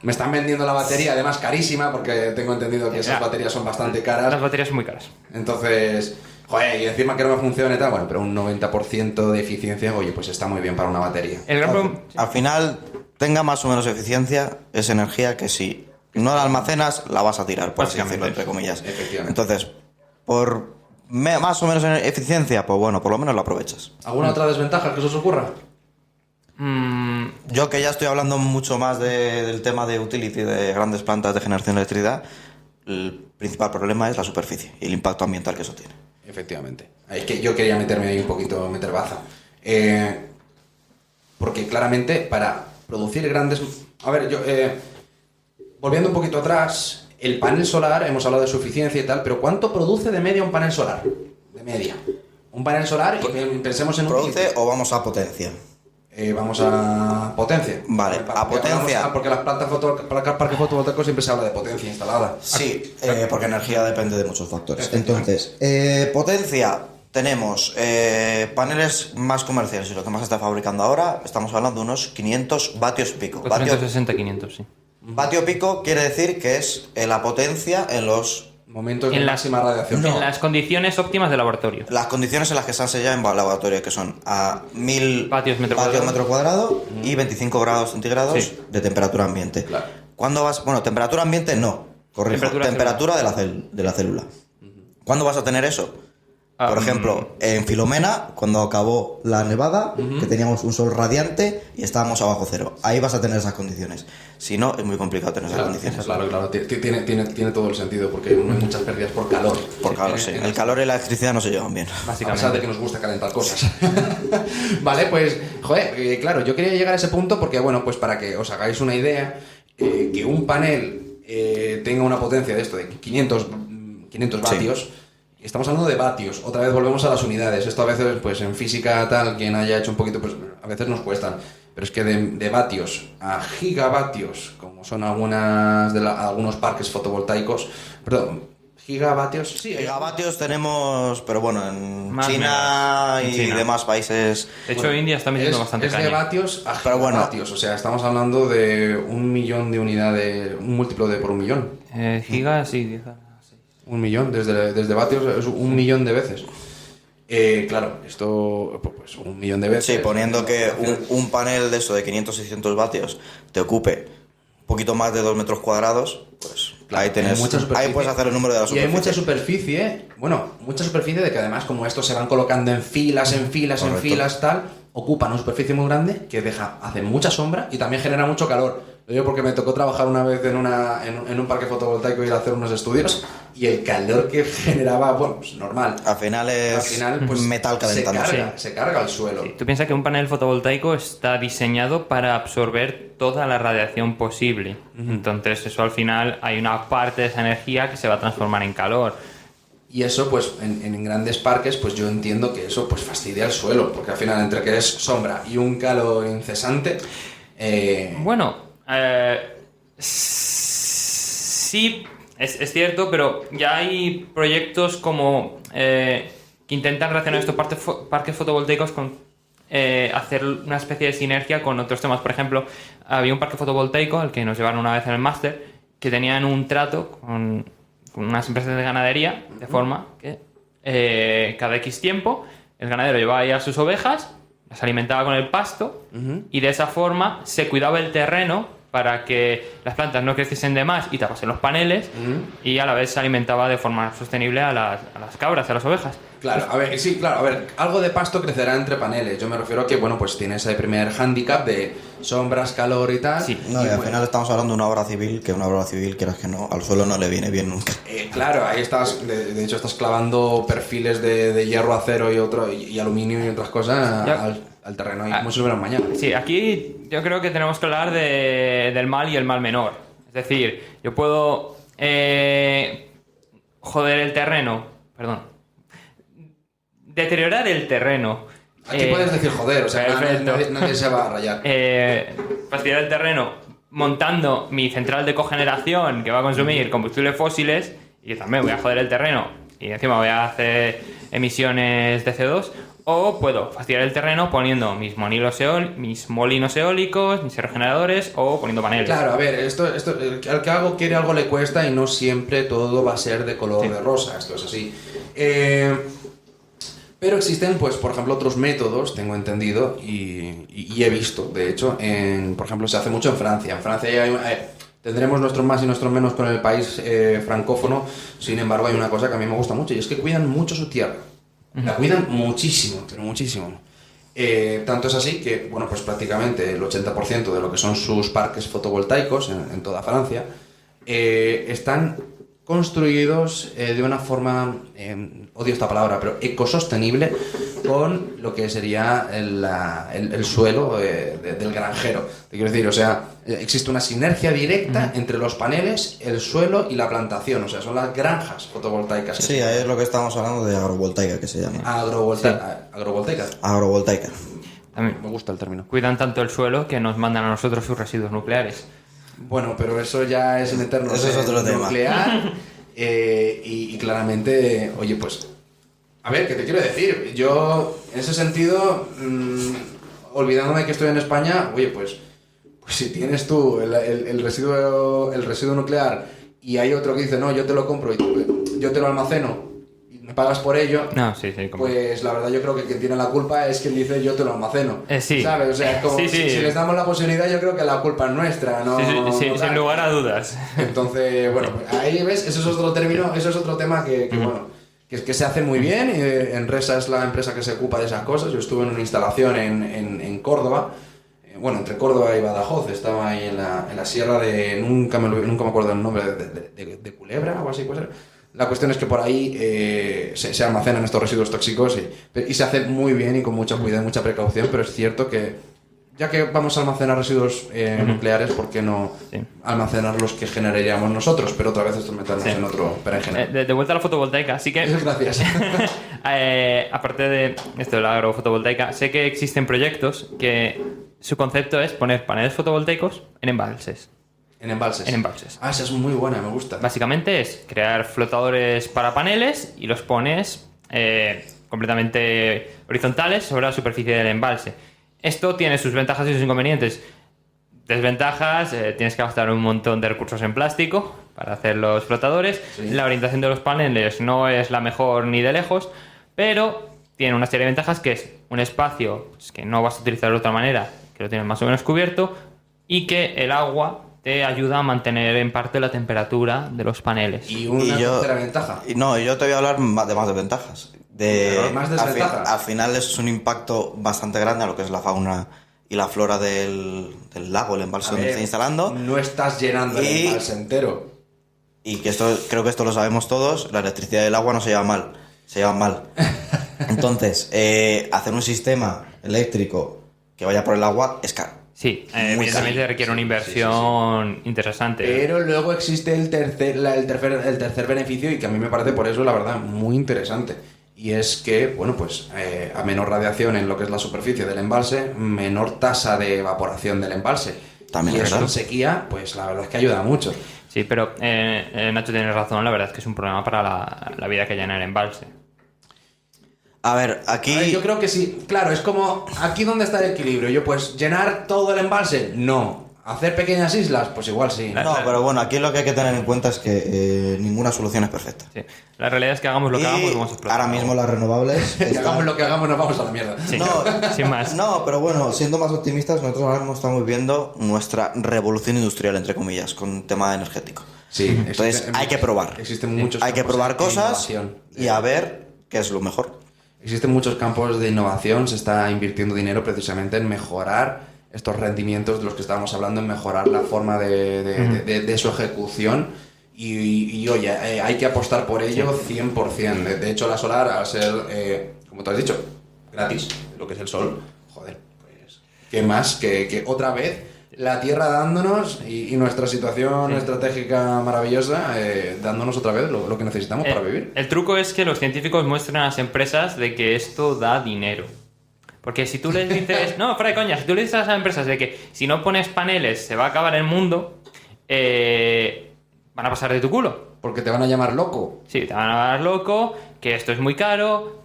Me están vendiendo la batería, además carísima, porque tengo entendido que esas baterías son bastante caras. Las baterías son muy caras. Entonces, joder, y encima que no me funcione tal, bueno, pero un 90% de eficiencia, oye, pues está muy bien para una batería. Al final, tenga más o menos eficiencia, es energía que si no la almacenas, la vas a tirar, por así decirlo, entre comillas. Efectivamente. Entonces, por más o menos en eficiencia, pues bueno, por lo menos la aprovechas. ¿Alguna otra desventaja que se os ocurra? Yo que ya estoy hablando mucho más del tema de utility de grandes plantas de generación de electricidad, el principal problema es la superficie y el impacto ambiental que eso tiene. Efectivamente. Es que yo quería meterme ahí un poquito, meter baza. Porque claramente para producir grandes... A ver, yo... volviendo un poquito atrás, el panel solar, hemos hablado de su eficiencia y tal, pero ¿cuánto produce de media un panel solar? De media. Un panel solar, y pensemos en un... ¿Produce o vamos a potencia? Vamos a potencia. Vale, a potencia. Porque las plantas parques fotovoltaicos siempre se habla de potencia instalada. Sí, porque energía depende de muchos factores. Entonces, potencia, tenemos paneles más comerciales y lo que más se está fabricando ahora, estamos hablando de unos 500 vatios pico. 460-500, sí. Vatio pico quiere decir que es la potencia en los... Momentos de máxima radiación. En las condiciones óptimas de laboratorio. Las condiciones en las que se han sellado en laboratorio, que son a 1000 vatios metro cuadrado y 25 grados centígrados Sí. de temperatura ambiente. Claro. ¿Cuándo vas? Bueno, temperatura ambiente no, corrijo, temperatura de la célula. ¿Cuándo vas a tener eso? Por ejemplo, en Filomena, cuando acabó la nevada, que teníamos un sol radiante y estábamos a bajo cero. Ahí vas a tener esas condiciones. Si no, es muy complicado tener esas condiciones. Claro. Tiene todo el sentido porque no hay muchas pérdidas por calor. Por calor, sí. El calor y la electricidad no se llevan bien. A pesar de que nos gusta calentar cosas. Vale, pues, joder, claro, yo quería llegar a ese punto porque, bueno, pues para que os hagáis una idea, que un panel tenga una potencia de esto, de 500 vatios... Sí. Estamos hablando de vatios, otra vez volvemos a las unidades. Esto a veces, pues en física tal, quien haya hecho un poquito, pues a veces nos cuestan. Pero es que de vatios a gigavatios, como son algunos parques fotovoltaicos, perdón, gigavatios, sí. Gigavatios tenemos, pero bueno, en más China y China. Demás países... De hecho, India está metiendo bastante caña. Es de vatios a gigavatios, o sea, estamos hablando de 1 millón de unidades, un múltiplo de por 1 millón. Gigas, sí, 1 millón, desde vatios es 1 millón de veces. Claro, esto, pues 1 millón de veces. Sí, poniendo que un panel de eso de 500-600 vatios te ocupe un poquito más de 2 metros cuadrados, pues claro, ahí puedes hacer el número de la superficie. Y hay mucha superficie de que además como estos se van colocando en filas, tal, ocupan una superficie muy grande que hace mucha sombra y también genera mucho calor. Lo digo porque me tocó trabajar una vez en un parque fotovoltaico y ir a hacer unos estudios y el calor que generaba, bueno, pues normal. Al final pues, metal calentando. Se carga el suelo. Sí. Tú piensas que un panel fotovoltaico está diseñado para absorber toda la radiación posible. Entonces eso al final hay una parte de esa energía que se va a transformar en calor. Y eso, pues, en grandes parques, pues yo entiendo que eso pues fastidia el suelo, porque al final entre que es sombra y un calor incesante... Sí, es cierto, pero ya hay proyectos como que intentan relacionar estos parques fotovoltaicos con hacer una especie de sinergia con otros temas. Por ejemplo, había un parque fotovoltaico al que nos llevaron una vez en el máster que tenían un trato con unas empresas de ganadería, de forma que cada X tiempo el ganadero llevaba ahí a sus ovejas, las alimentaba con el pasto y de esa forma se cuidaba el terreno para que las plantas no creciesen de más y tapasen los paneles y a la vez se alimentaba de forma sostenible a las cabras, a las ovejas. Claro, a ver, algo de pasto crecerá entre paneles. Yo me refiero a que, bueno, pues tiene ese primer hándicap de sombras, calor y tal. Sí. No, y al final estamos hablando de una obra civil, quieras que no, al suelo no le viene bien nunca. Claro, ahí estás, de hecho estás clavando perfiles de hierro, acero y aluminio y otras cosas al terreno, y como si lo hubieran mañana. Sí, aquí yo creo que tenemos que hablar del mal y el mal menor. Es decir, yo puedo joder el terreno, deteriorar el terreno. Aquí puedes decir joder, o sea, nadie se va a rayar. Fastidiar el terreno montando mi central de cogeneración que va a consumir combustibles fósiles y que también voy a joder el terreno y encima voy a hacer emisiones de CO2. O puedo fastidiar el terreno poniendo mis molinos eólicos, mis aerogeneradores o poniendo paneles. Claro, a ver, esto al que algo quiere algo le cuesta y no siempre todo va a ser de color de rosa, esto es así. Pero existen, pues, por ejemplo, otros métodos, tengo entendido, y he visto, de hecho, por ejemplo, se hace mucho en Francia. En Francia Tendremos nuestros más y nuestros menos con el país francófono. Sin embargo, hay una cosa que a mí me gusta mucho y es que cuidan mucho su tierra. La cuidan muchísimo, pero muchísimo. Tanto es así que, bueno, pues prácticamente el 80% de lo que son sus parques fotovoltaicos en toda Francia están construidos de una forma, odio esta palabra, pero ecosostenible, con lo que sería el suelo del granjero. Te quiero decir, o sea, existe una sinergia directa entre los paneles, el suelo y la plantación, o sea, son las granjas fotovoltaicas. Sí, ahí es lo que estamos hablando de agrovoltaica, que se llama. Agrovoltaica. Agrovoltaica. También Me gusta el término. cuidan tanto el suelo que nos mandan a nosotros sus residuos nucleares. Bueno, pero eso ya es meternos Eso es otro tema. nuclear y claramente, oye, pues, a ver, ¿qué te quiero decir? Yo, en ese sentido, olvidándome que estoy en España, oye, pues si tienes tú el residuo nuclear y hay otro que dice, no, yo te lo compro y yo te lo almaceno y me pagas por ello, No, sí, como... pues la verdad yo creo que quien tiene la culpa es quien dice yo te lo almaceno. Sí. ¿Sabes? O sea, como Sí. si les damos la posibilidad, yo creo que la culpa es nuestra, ¿no? Sí, Tal. sin lugar a dudas. Entonces, bueno, ahí ves, eso es otro término, eso es otro tema que bueno, que se hace muy bien. Enresa es la empresa que se ocupa de esas cosas. Yo estuve en una instalación en Córdoba, bueno, entre Córdoba y Badajoz, estaba ahí en la sierra de, nunca me acuerdo el nombre, de Culebra o así puede ser. La cuestión es que por ahí se almacenan estos residuos tóxicos y se hace muy bien y con mucho cuidado y mucha precaución, pero es cierto que ya que vamos a almacenar residuos nucleares, ¿por qué no almacenar los que generaríamos nosotros? Pero otra vez esto meternos en otro berenjena. De vuelta a la fotovoltaica, sí que... Gracias. Aparte de esto de la agrofotovoltaica, sé que existen proyectos que su concepto es poner paneles fotovoltaicos en embalses. En embalses. En embalses. Ah, esa es muy buena, me gusta. Básicamente es crear flotadores para paneles y los pones completamente horizontales sobre la superficie del embalse. Esto tiene sus ventajas y sus inconvenientes. Desventajas, tienes que gastar un montón de recursos en plástico para hacer los flotadores. Sí. La orientación de los paneles no es la mejor ni de lejos, pero tiene una serie de ventajas, que es un espacio pues, que no vas a utilizar de otra manera, que lo tienes más o menos cubierto, y que el agua te ayuda a mantener en parte la temperatura de los paneles. Y una tercera ventaja. No, yo te voy a hablar de más desventajas. Pero más desventajas. Al final es un impacto bastante grande a lo que es la fauna y la flora del lago, el embalse donde está instalando. No estás llenando el embalse entero. Y que esto, creo que esto lo sabemos todos, la electricidad del agua no se lleva mal, se llevan mal. Entonces, hacer un sistema eléctrico que vaya por el agua es caro. Sí, Muy evidentemente caro. requiere una inversión interesante. Pero luego existe el tercer beneficio y que a mí me parece por eso, la verdad, muy interesante. Y es que, bueno, pues a menor radiación en lo que es la superficie del embalse, menor tasa de evaporación del embalse. También y es eso en verdad. sequía, pues la verdad es que ayuda mucho. Sí, pero Nacho tiene razón, la verdad es que es un problema para la vida que hay en el embalse. A ver, aquí... A ver, yo creo que sí. Claro, es como, ¿aquí dónde está el equilibrio? Yo, pues, ¿llenar todo el embalse? No. ¿Hacer pequeñas islas? Pues igual sí. No, pero bueno, aquí lo que hay que tener en cuenta es que ninguna solución es perfecta. Sí. La realidad es que hagamos lo que hagamos, vamos a explotar. ahora mismo las renovables... Que hagamos lo que hagamos, nos vamos a la mierda. Sí, No, sin más. No, pero bueno, siendo más optimistas, nosotros ahora mismo estamos viendo nuestra revolución industrial, entre comillas, con un tema energético. Sí, Entonces hay que probar. Existen muchos Hay que campos probar de cosas innovación. y a ver qué es lo mejor. Existen muchos campos de innovación, se está invirtiendo dinero precisamente en mejorar estos rendimientos de los que estábamos hablando, en mejorar la forma de su ejecución y oye, hay que apostar por ello 100%. De hecho, la solar, al ser, como tú has dicho, gratis, lo que es el sol, joder, pues, ¿qué más? Que otra vez la Tierra dándonos y nuestra situación estratégica maravillosa dándonos otra vez lo que necesitamos para vivir. El truco es que los científicos muestran a las empresas de que esto da dinero. Porque si tú les dices... No, fuera de coña, si tú le dices a las empresas de que si no pones paneles se va a acabar el mundo, van a pasar de tu culo. Porque te van a llamar loco. Sí, te van a llamar loco, que esto es muy caro,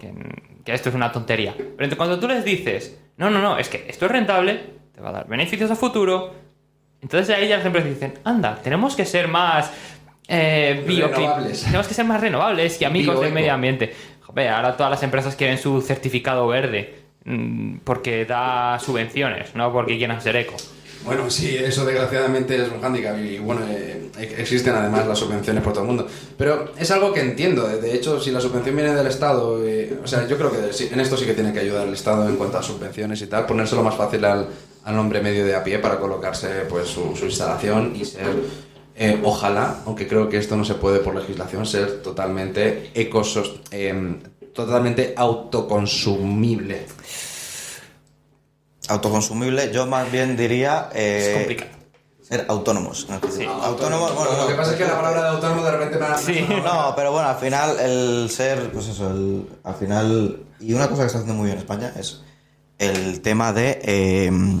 que esto es una tontería. Pero entonces, cuando tú les dices, no, es que esto es rentable, te va a dar beneficios a futuro, entonces ahí ya las empresas dicen, anda, tenemos que ser más renovables. tenemos que ser más renovables y amigos del Bioeco. medio ambiente. Joder, ahora todas las empresas quieren su certificado verde porque da subvenciones, no porque quieran ser eco. Bueno, sí, eso desgraciadamente es un hándicap y bueno, existen además las subvenciones por todo el mundo. Pero es algo que entiendo, de hecho, si la subvención viene del Estado, o sea, yo creo que sí, en esto sí que tiene que ayudar el Estado en cuanto a subvenciones y tal, ponérselo más fácil al hombre medio de a pie para colocarse pues su instalación y ser, ojalá, aunque creo que esto no se puede por legislación, ser totalmente totalmente autoconsumible. Autoconsumible, yo más bien diría Es complicado. ser autónomos. Sí. Autónomos, bueno, Lo que pasa es que la palabra de autónomo de repente me ha... Sí. No, pero bueno, al final el ser, pues eso, al final, y una cosa que está haciendo muy bien España es el tema de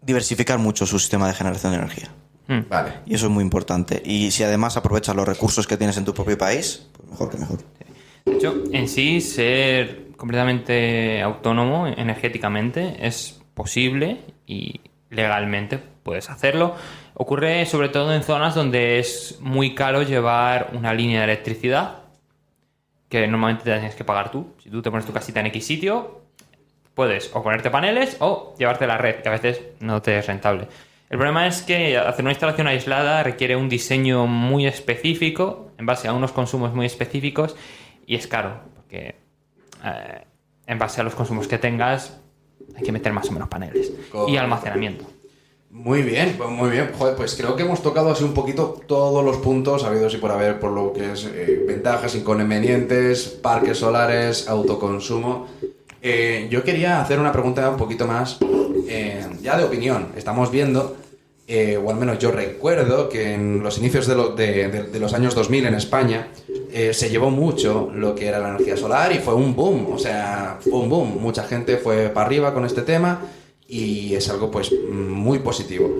diversificar mucho su sistema de generación de energía. Vale. Y eso es muy importante. Y si además aprovechas los recursos que tienes en tu propio país, pues mejor que mejor. De hecho, en sí, ser completamente autónomo energéticamente es posible y legalmente puedes hacerlo. Ocurre sobre todo en zonas donde es muy caro llevar una línea de electricidad, que normalmente te tienes que pagar tú. Si tú te pones tu casita en X sitio, puedes o ponerte paneles o llevarte la red, que a veces no te es rentable. El problema es que hacer una instalación aislada requiere un diseño muy específico, en base a unos consumos muy específicos, y es caro, porque en base a los consumos que tengas hay que meter más o menos paneles. Correcto. Y almacenamiento. Muy bien, pues muy bien. Joder, pues creo que hemos tocado así un poquito todos los puntos habidos y por haber, por lo que es ventajas, inconvenientes, parques solares, autoconsumo. Yo quería hacer una pregunta un poquito más ya de opinión. Estamos viendo, o al menos yo recuerdo, que en los inicios de los años 2000 en España se llevó mucho lo que era la energía solar y fue un boom. O sea, fue un boom. Mucha gente fue para arriba con este tema y es algo pues muy positivo.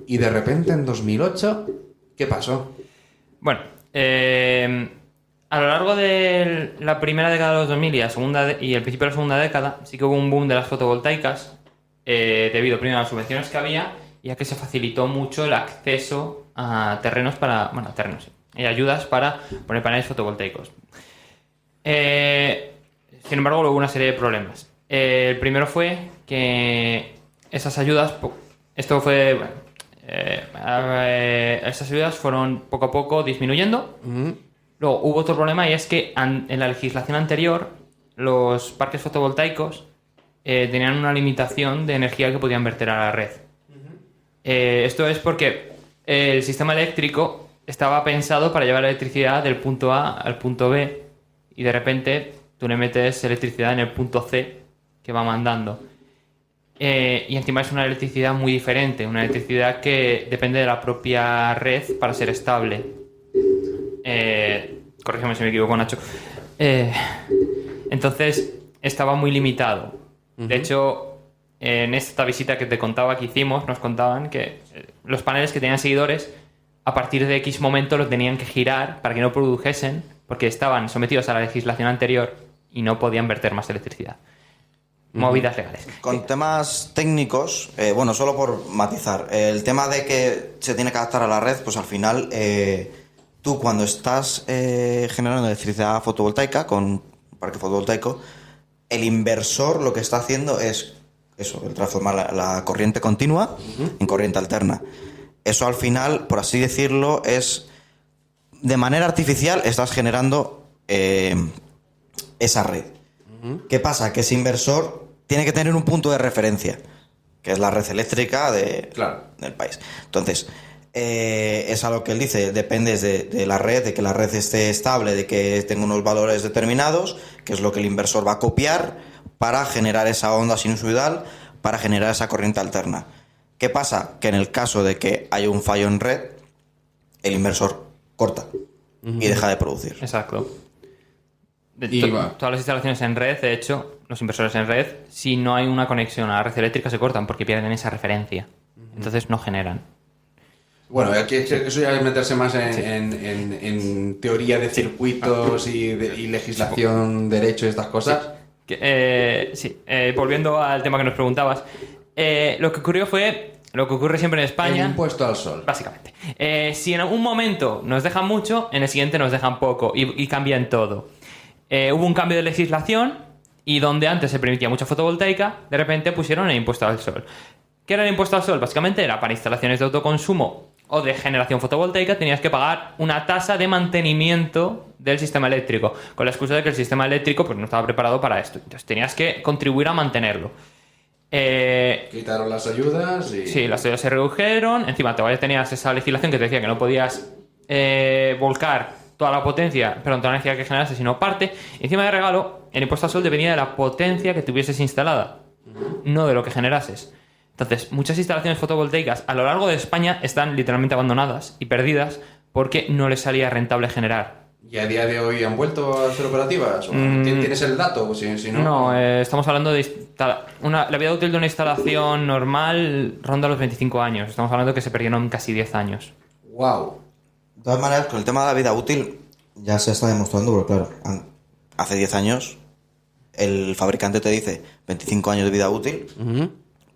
Y de repente en 2008, ¿qué pasó? Bueno, a lo largo de la primera década de los 2000 y el principio de la segunda década, sí que hubo un boom de las fotovoltaicas, debido primero a las subvenciones que había y a que se facilitó mucho el acceso a terrenos y ayudas para poner paneles fotovoltaicos. Sin embargo, luego hubo una serie de problemas. El primero fue que esas ayudas, esas ayudas fueron poco a poco disminuyendo. Luego hubo otro problema y es que en la legislación anterior los parques fotovoltaicos tenían una limitación de energía que podían verter a la red. Esto es porque el sistema eléctrico estaba pensado para llevar electricidad del punto A al punto B y de repente tú le metes electricidad en el punto C que va mandando. Y encima es una electricidad muy diferente, una electricidad que depende de la propia red para ser estable. Corrígeme si me equivoco, Nacho. Entonces estaba muy limitado. De hecho, en esta visita que te contaba que hicimos, nos contaban que los paneles que tenían seguidores, a partir de X momento los tenían que girar para que no produjesen, porque estaban sometidos a la legislación anterior y no podían verter más electricidad. Movidas legales. Con temas técnicos, bueno, solo por matizar, el tema de que se tiene que adaptar a la red, pues al final, tú cuando estás generando electricidad fotovoltaica con un parque fotovoltaico, el inversor lo que está haciendo es eso, el transformar la corriente continua en corriente alterna. Eso al final, por así decirlo, es de manera artificial estás generando esa red. ¿Qué pasa? Que ese inversor tiene que tener un punto de referencia, que es la red eléctrica del país. Entonces, es a lo que él dice, depende de la red, de que la red esté estable, de que tenga unos valores determinados, que es lo que el inversor va a copiar para generar esa onda sinusoidal, para generar esa corriente alterna. ¿Qué pasa? Que en el caso de que haya un fallo en red, el inversor corta y deja de producir. Exacto. Todas las instalaciones en red, de hecho, los inversores en red, si no hay una conexión a la red eléctrica, se cortan porque pierden esa referencia. Entonces no generan. Bueno, aquí eso ya es meterse más en teoría de circuitos y legislación, derecho y estas cosas. Volviendo al tema que nos preguntabas, lo que ocurrió fue lo que ocurre siempre en España. El impuesto al sol. Básicamente. Si en un momento nos dejan mucho, en el siguiente nos dejan poco y cambian todo. Hubo un cambio de legislación y donde antes se permitía mucha fotovoltaica, de repente pusieron el impuesto al sol. ¿Qué era el impuesto al sol? Básicamente era para instalaciones de autoconsumo o de generación fotovoltaica, tenías que pagar una tasa de mantenimiento del sistema eléctrico, con la excusa de que el sistema eléctrico pues, no estaba preparado para esto. Entonces tenías que contribuir a mantenerlo. Quitaron las ayudas y... Sí, las ayudas se redujeron. Encima todavía tenías esa legislación que te decía que no podías volcar toda la potencia, perdón, toda la energía que generase, sino parte. Y encima de regalo, el impuesto al sol dependía de la potencia que tuvieses instalada, no de lo que generases. Entonces, muchas instalaciones fotovoltaicas a lo largo de España están literalmente abandonadas y perdidas porque no les salía rentable generar. ¿Y a día de hoy han vuelto a ser operativas? ¿O ¿Tienes el dato? Si no... No, estamos hablando de... la vida útil de una instalación normal ronda los 25 años. Estamos hablando de que se perdieron casi 10 años. ¡Wow! De todas maneras, con el tema de la vida útil ya se está demostrando, porque claro, hace 10 años el fabricante te dice 25 años de vida útil,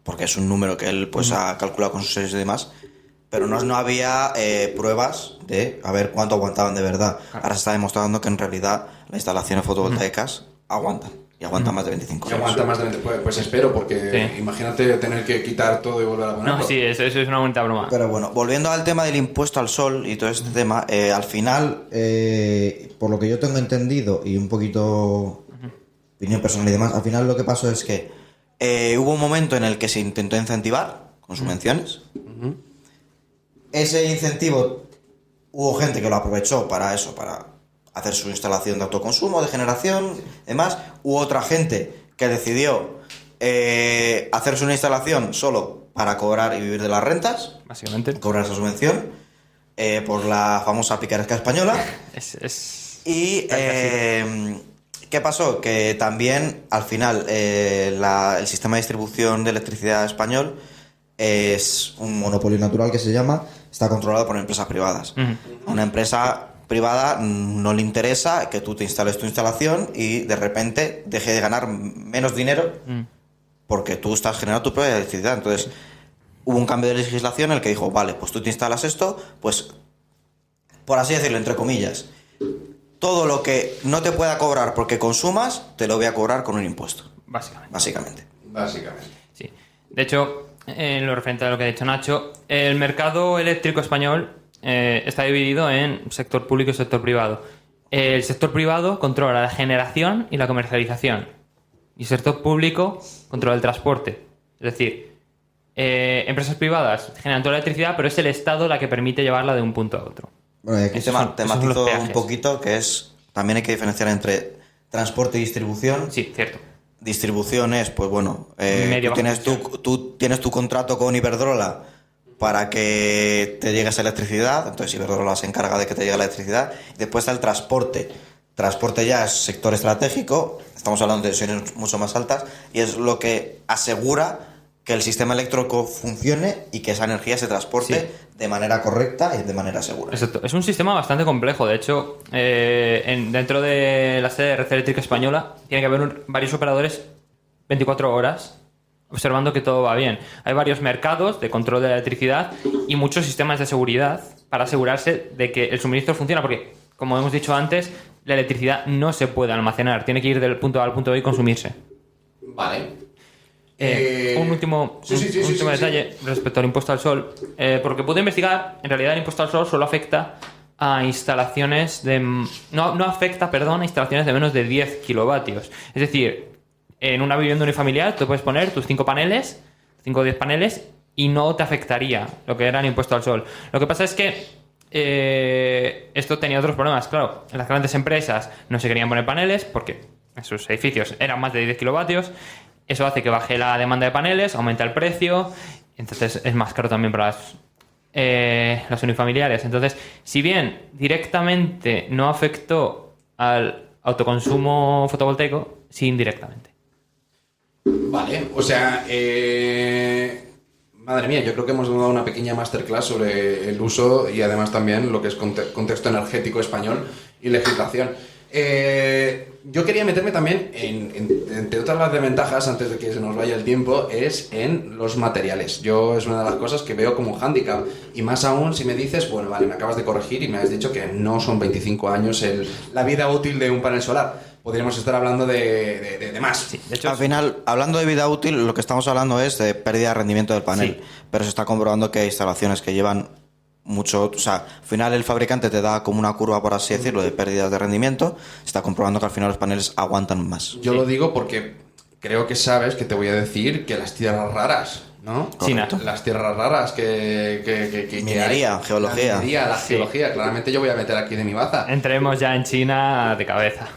porque es un número que él pues ha calculado con sus series y demás, pero no había pruebas de a ver cuánto aguantaban de verdad. Ahora se está demostrando que en realidad las instalaciones fotovoltaicas aguantan, y aguantan más de 25 años. Aguanta más de 20, pues espero, porque Sí. Imagínate tener que quitar todo y volver a ponerlo. No, sí, eso es una bonita broma. Pero bueno, volviendo al tema del impuesto al sol y todo este tema, al final, por lo que yo tengo entendido y un poquito opinión personal y demás, al final lo que pasó es que hubo un momento en el que se intentó incentivar con subvenciones. Ese incentivo hubo gente que lo aprovechó para eso, para hacer su instalación de autoconsumo, de generación, demás. Hubo otra gente que decidió hacerse una instalación solo para cobrar y vivir de las rentas, Básicamente. cobrar esa subvención, por la famosa picaresca española. Y ¿qué pasó? Que también al final el sistema de distribución de electricidad español es un monopolio natural que se llama, está controlado por empresas privadas. A una empresa privada no le interesa que tú te instales tu instalación y de repente deje de ganar menos dinero porque tú estás generando tu propia electricidad. Entonces hubo un cambio de legislación en el que dijo, vale, pues tú te instalas esto, pues por así decirlo, entre comillas, todo lo que no te pueda cobrar porque consumas, te lo voy a cobrar con un impuesto. Básicamente. Sí. De hecho, en lo referente a lo que ha dicho Nacho, el mercado eléctrico español está dividido en sector público y sector privado. El sector privado controla la generación y la comercialización. Y el sector público controla el transporte. Es decir, empresas privadas generan toda la electricidad, pero es el Estado la que permite llevarla de un punto a otro. Bueno, y aquí Esos son los tematizo peajes. un poquito, que es, también hay que diferenciar entre transporte y distribución. Sí, cierto. Distribución es, pues bueno, Medio tú tienes tu contrato con Iberdrola para que te llegue esa electricidad, entonces Iberdrola se encarga de que te llegue la electricidad. Después está el transporte. Transporte ya es sector estratégico, estamos hablando de tensiones mucho más altas, y es lo que asegura que el sistema eléctrico funcione y que esa energía se transporte de manera correcta y de manera segura. Exacto. Es un sistema bastante complejo. De hecho, dentro de la sede de Red Eléctrica Española tiene que haber varios operadores 24 horas observando que todo va bien. Hay varios mercados de control de la electricidad y muchos sistemas de seguridad para asegurarse de que el suministro funciona, porque, como hemos dicho antes, la electricidad no se puede almacenar, tiene que ir del punto A al punto B y consumirse. Vale. Un último detalle respecto al impuesto al sol. Porque pude investigar, en realidad el impuesto al sol solo afecta a instalaciones de... No afecta, perdón, a instalaciones de menos de 10 kilovatios. Es decir, en una vivienda unifamiliar tú puedes poner tus 5 o 10 paneles y no te afectaría lo que era el impuesto al sol. Lo que pasa es que esto tenía otros problemas. Claro, las grandes empresas no se querían poner paneles porque en sus edificios eran más de 10 kilovatios. Eso hace que baje la demanda de paneles, aumenta el precio, entonces es más caro también para las unifamiliares. Entonces, si bien directamente no afectó al autoconsumo fotovoltaico, sí indirectamente. Vale, o sea, madre mía, yo creo que hemos dado una pequeña masterclass sobre el uso y además también lo que es contexto energético español y legislación. Yo quería meterme también entre otras las desventajas, antes de que se nos vaya el tiempo, es en los materiales. Yo es una de las cosas que veo como hándicap, y más aún si me dices, bueno, vale, me acabas de corregir y me has dicho que no son 25 años la vida útil de un panel solar, podríamos estar hablando de más. Sí, de hecho, Al final, hablando de vida útil, lo que estamos hablando es de pérdida de rendimiento del panel. Sí. Pero se está comprobando que hay instalaciones que llevan mucho... O sea, al final el fabricante te da como una curva, por así decirlo, de pérdidas de rendimiento. Se está comprobando que al final los paneles aguantan más. Yo lo digo porque creo que sabes que te voy a decir que las tierras raras, ¿no? China. Las tierras raras que Minería, hay. geología. La minería, la Sí. geología. Claramente yo voy a meter aquí de mi baza. entremos ya en China de cabeza.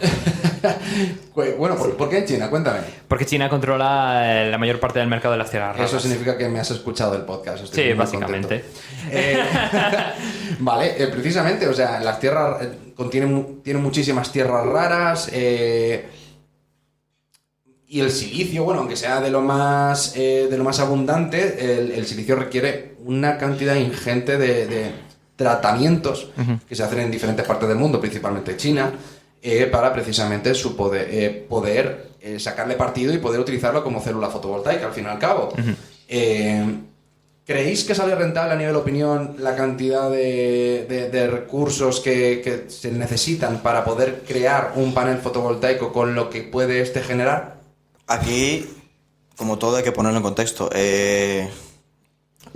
Bueno, ¿por qué en China? Cuéntame. Porque China controla la mayor parte del mercado de las tierras raras. Eso significa que me has escuchado el podcast. Estoy Sí, muy básicamente. contento. Vale, precisamente, o sea, las tierras tienen muchísimas tierras raras. Y el silicio, bueno, aunque sea de lo más abundante, el silicio requiere una cantidad ingente de tratamientos que se hacen en diferentes partes del mundo, principalmente China, para precisamente su poder sacarle partido y poder utilizarlo como célula fotovoltaica, al fin y al cabo. ¿Creéis que sale rentable a nivel opinión la cantidad de recursos que se necesitan para poder crear un panel fotovoltaico con lo que puede generar? Aquí, como todo, hay que ponerlo en contexto.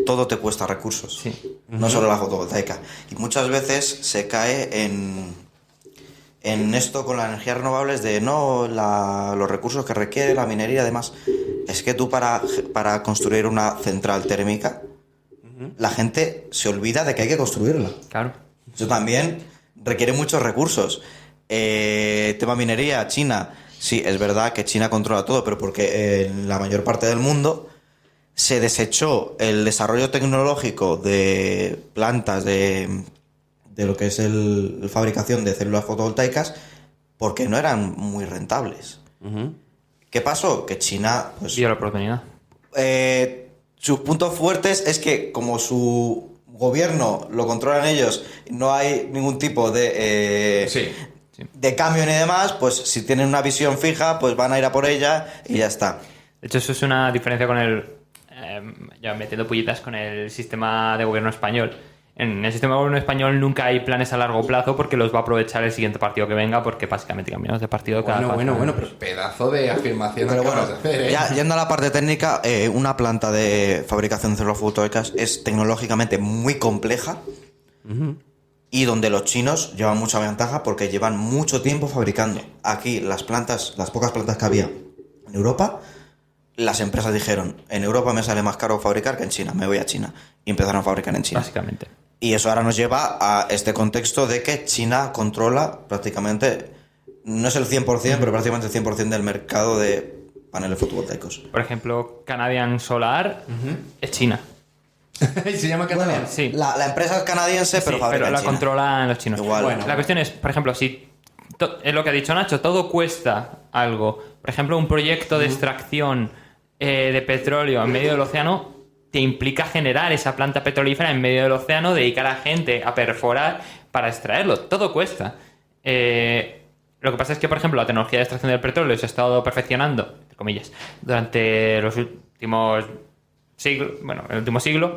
Todo te cuesta recursos, Sí. no solo la fotovoltaica. Y muchas veces se cae en esto con las energías renovables de los recursos que requiere la minería y demás. Es que tú para construir una central térmica, la gente se olvida de que hay que construirla. Claro. Eso también requiere muchos recursos. Tema minería, China. Sí, es verdad que China controla todo, pero porque en la mayor parte del mundo se desechó el desarrollo tecnológico de plantas de lo que es la fabricación de células fotovoltaicas porque no eran muy rentables. ¿Qué pasó? Que China, pues, Vio la oportunidad. sus puntos fuertes es que como su gobierno lo controlan ellos, no hay ningún tipo de... Sí. de cambio ni demás, pues si tienen una visión fija, pues van a ir a por ella y ya está. De hecho, eso es una diferencia con ya metiendo pullitas con el sistema de gobierno español. En el sistema de gobierno español nunca hay planes a largo plazo porque los va a aprovechar el siguiente partido que venga, porque básicamente cambiamos de partido cada Bueno, pero pedazo de afirmación Pero acabas bueno, de hacer, ¿eh? ya yendo a la parte técnica, una planta de fabricación de células fotovoltaicas es tecnológicamente muy compleja y donde los chinos llevan mucha ventaja porque llevan mucho tiempo fabricando. Aquí las pocas plantas que había en Europa, las empresas dijeron, en Europa me sale más caro fabricar que en China, me voy a China. Y empezaron a fabricar en China. Básicamente. Y eso ahora nos lleva a este contexto de que China controla prácticamente, no es el 100%, pero prácticamente el 100% del mercado de paneles fotovoltaicos. Por ejemplo, Canadian Solar es China. Se llama Canadian. Sí. La empresa es canadiense, pero Sí, fabrica en la China. controlan los chinos. Igual. Bueno. La cuestión es, por ejemplo, si es lo que ha dicho Nacho, todo cuesta algo. Por ejemplo, un proyecto de extracción de petróleo en medio del océano te implica generar esa planta petrolífera en medio del océano, dedicar a gente a perforar para extraerlo. Todo cuesta. Lo que pasa es que, por ejemplo, la tecnología de extracción del petróleo se ha estado perfeccionando, entre comillas, durante los últimos siglos, bueno, el último siglo,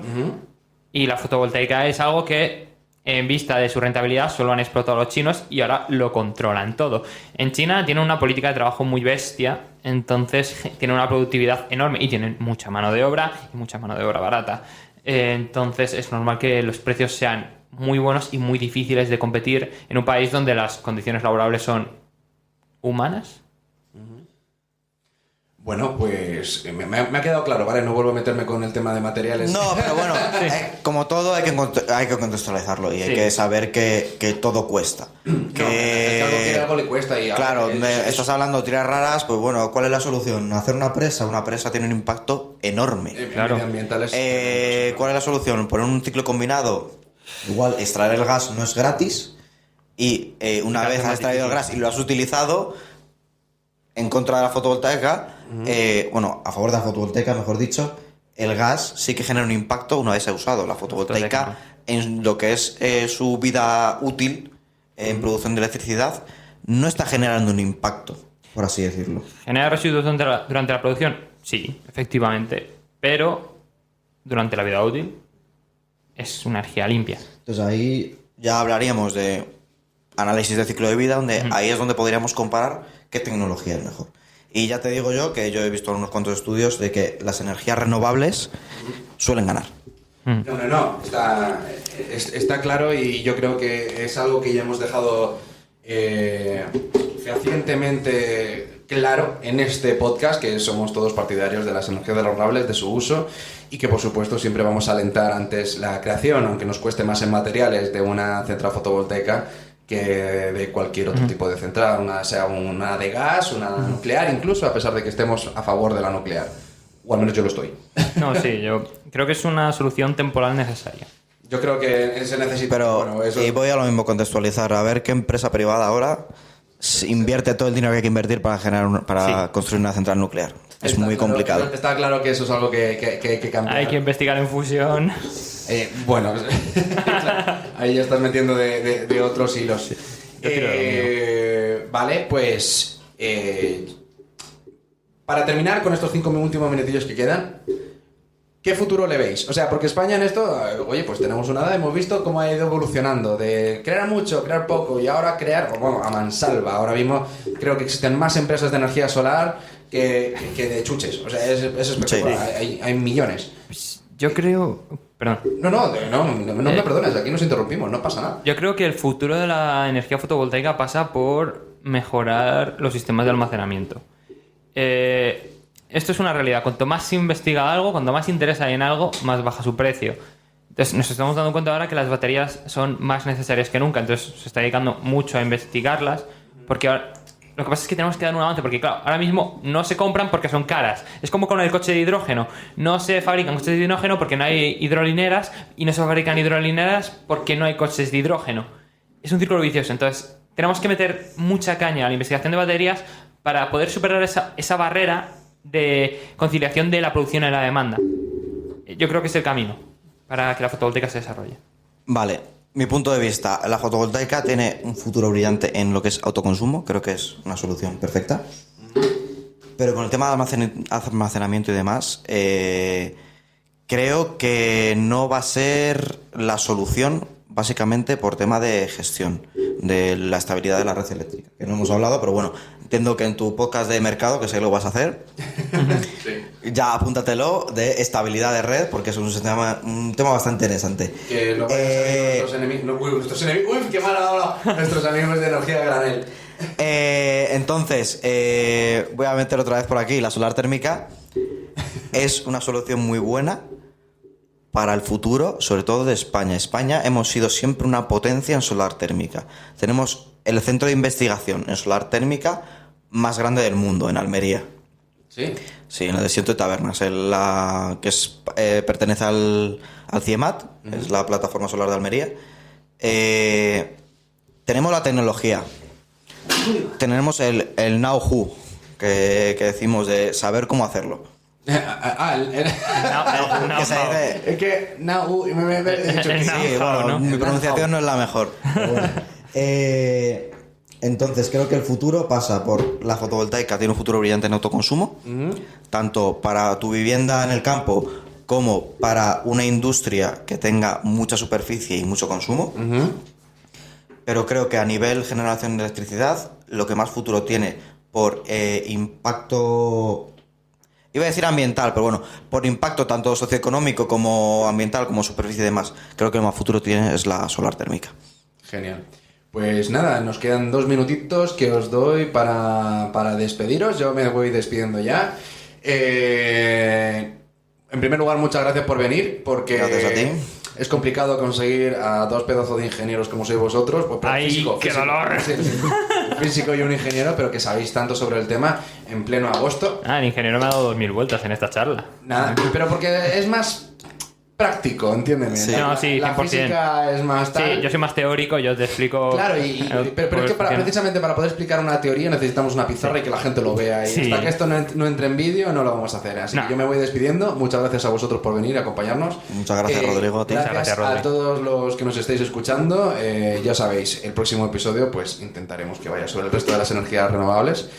y la fotovoltaica es algo que, en vista de su rentabilidad, solo han explotado los chinos y ahora lo controlan todo. En China tienen una política de trabajo muy bestia, entonces tienen una productividad enorme y tienen mucha mano de obra y mucha mano de obra barata. Entonces es normal que los precios sean muy buenos y muy difíciles de competir en un país donde las condiciones laborables son humanas. Bueno, pues me ha quedado claro, ¿vale? No vuelvo a meterme con el tema de materiales. No, pero bueno, como todo hay que contextualizarlo y hay Sí. que saber que todo cuesta. No, que algo le cuesta y Claro, eso. estás hablando de tiras raras, pues bueno, ¿cuál es la solución? Hacer una presa tiene un impacto enorme. Claro. Medioambientales. ¿Cuál es la solución? Poner un ciclo combinado. Igual, extraer el gas no es gratis y una Claro, vez es has más extraído el difícil. gas y lo has utilizado en contra de la fotovoltaica, bueno, a favor de la fotovoltaica, mejor dicho, el gas sí que genera un impacto una vez se ha usado. La fotovoltaica, en lo que es su vida útil en producción de electricidad, no está generando un impacto, por así decirlo. ¿Genera residuos durante la producción? Sí, efectivamente. Pero durante la vida útil es una energía limpia. Entonces ahí ya hablaríamos de análisis de ciclo de vida, donde ahí es donde podríamos comparar qué tecnología es mejor. Y ya te digo yo que yo he visto unos cuantos estudios de que las energías renovables suelen ganar. No, está claro, y yo creo que es algo que ya hemos dejado fehacientemente claro en este podcast, que somos todos partidarios de las energías renovables, de su uso, y que por supuesto siempre vamos a alentar antes la creación, aunque nos cueste más en materiales, de una central fotovoltaica que de cualquier otro tipo de central, sea una de gas, una nuclear incluso, a pesar de que estemos a favor de la nuclear. O al menos yo lo estoy. No, sí, yo creo que es una solución temporal necesaria. Yo creo que se necesita... Pero, y voy a lo mismo contextualizar, a ver qué empresa privada ahora invierte todo el dinero que hay que invertir para construir una central nuclear. Es muy complicado. Está claro que eso es algo que hay que cambiar. Hay que investigar en fusión. Bueno, ahí ya estás metiendo de otros hilos. Vale, pues... para terminar con estos 5 últimos minutillos que quedan, ¿qué futuro le veis? O sea, porque España en esto, oye, pues tenemos una edad, hemos visto cómo ha ido evolucionando, de crear mucho, crear poco, y ahora crear, bueno, a mansalva. Ahora mismo creo que existen más empresas de energía solar que de chuches. O sea, es espectacular, sí. Hay millones. Yo creo... Perdón. No me perdones, aquí nos interrumpimos, no pasa nada. Yo creo que el futuro de la energía fotovoltaica pasa por mejorar los sistemas de almacenamiento. Esto es una realidad. Cuanto más se investiga algo, cuanto más interés hay en algo, más baja su precio. Entonces nos estamos dando cuenta ahora que las baterías son más necesarias que nunca. Entonces se está dedicando mucho a investigarlas, porque ahora, lo que pasa es que tenemos que dar un avance, porque claro, ahora mismo no se compran porque son caras. Es como con el coche de hidrógeno. No se fabrican coches de hidrógeno porque no hay hidrolineras, y no se fabrican hidrolineras porque no hay coches de hidrógeno. Es un círculo vicioso. Entonces tenemos que meter mucha caña a la investigación de baterías para poder superar esa barrera de conciliación de la producción y la demanda. Yo creo que es el camino para que la fotovoltaica se desarrolle. Vale, mi punto de vista, la fotovoltaica tiene un futuro brillante en lo que es autoconsumo, creo que es una solución perfecta. Pero con el tema de almacenamiento y demás, creo que no va a ser la solución, básicamente por tema de gestión de la estabilidad de la red eléctrica, que no hemos hablado, pero bueno, entiendo que en tu podcast de mercado, que sé que lo vas a hacer, sí. Ya apúntatelo, de estabilidad de red, porque es un tema bastante interesante. Que lo nuestros enemigos... ¡Uy, qué mal ahora! Nuestros amigos de energía granel. Entonces, voy a meter otra vez por aquí la solar térmica. Es una solución muy buena para el futuro, sobre todo de España. España hemos sido siempre una potencia en solar térmica. Tenemos el centro de investigación en solar térmica más grande del mundo, en Almería. ¿Sí? Sí, en el desierto de Tabernas, pertenece al CIEMAT, es la plataforma solar de Almería. Tenemos la tecnología, tenemos el know-how, que decimos de saber cómo hacerlo. Es que mi pronunciación no es la mejor. Bueno. Entonces creo que el futuro pasa por la fotovoltaica, tiene un futuro brillante en autoconsumo, tanto para tu vivienda en el campo como para una industria que tenga mucha superficie y mucho consumo. Pero creo que a nivel generación de electricidad, lo que más futuro tiene por impacto... Iba a decir ambiental, pero bueno, por impacto tanto socioeconómico como ambiental, como superficie y demás, creo que lo más futuro tiene es la solar térmica. Genial. Pues nada, nos quedan 2 minutitos que os doy para despediros. Yo me voy despidiendo ya. En primer lugar, muchas gracias por venir, porque gracias a ti. Es complicado conseguir a 2 pedazos de ingenieros como sois vosotros. Pues, ¡Ay, qué dolor! Físico y un ingeniero, pero que sabéis tanto sobre el tema en pleno agosto. El ingeniero me ha dado 2000 vueltas en esta charla. Nada, pero porque es más práctico, entiéndeme. Sí. No, sí, 100%. La física es más tal. Sí, yo soy más teórico, yo te explico... Claro, pero es que precisamente para poder explicar una teoría necesitamos una pizarra y que la gente lo vea. Y hasta que esto no entre en vídeo no lo vamos a hacer. Así que yo me voy despidiendo. Muchas gracias a vosotros por venir a acompañarnos. Muchas gracias, Rodrigo. Gracias a todos los que nos estáis escuchando. Ya sabéis, el próximo episodio pues intentaremos que vaya sobre el resto de las energías renovables.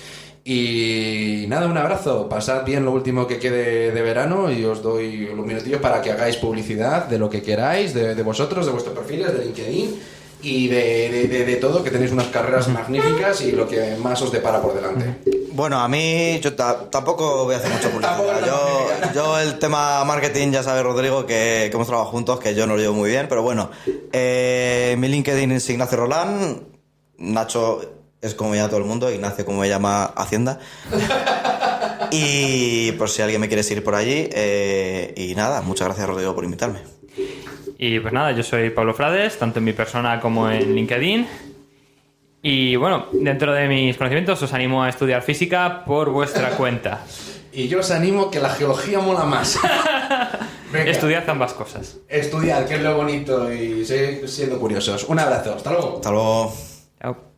Y nada, un abrazo, pasad bien lo último que quede de verano y os doy unos minutillos para que hagáis publicidad de lo que queráis, de vosotros, de vuestros perfiles, de LinkedIn y de todo, que tenéis unas carreras magníficas y lo que más os depara por delante. Bueno, a mí yo tampoco voy a hacer mucha publicidad. Yo el tema marketing, ya sabe Rodrigo que hemos trabajado juntos, que yo no lo llevo muy bien, pero bueno, mi LinkedIn es Ignacio Rolán, Nacho es como me llama todo el mundo, Ignacio como me llama Hacienda. Y por si alguien me quiere seguir por allí, y nada, muchas gracias Rodrigo por invitarme. Y pues nada, yo soy Pablo Frades, tanto en mi persona como en LinkedIn. Y bueno, dentro de mis conocimientos os animo a estudiar física por vuestra cuenta. Y yo os animo que la geología mola más. Venga, Estudiad ambas cosas. estudiad, que es lo bonito, y seguid siendo curiosos. Un abrazo, hasta luego. Hasta luego. Chao.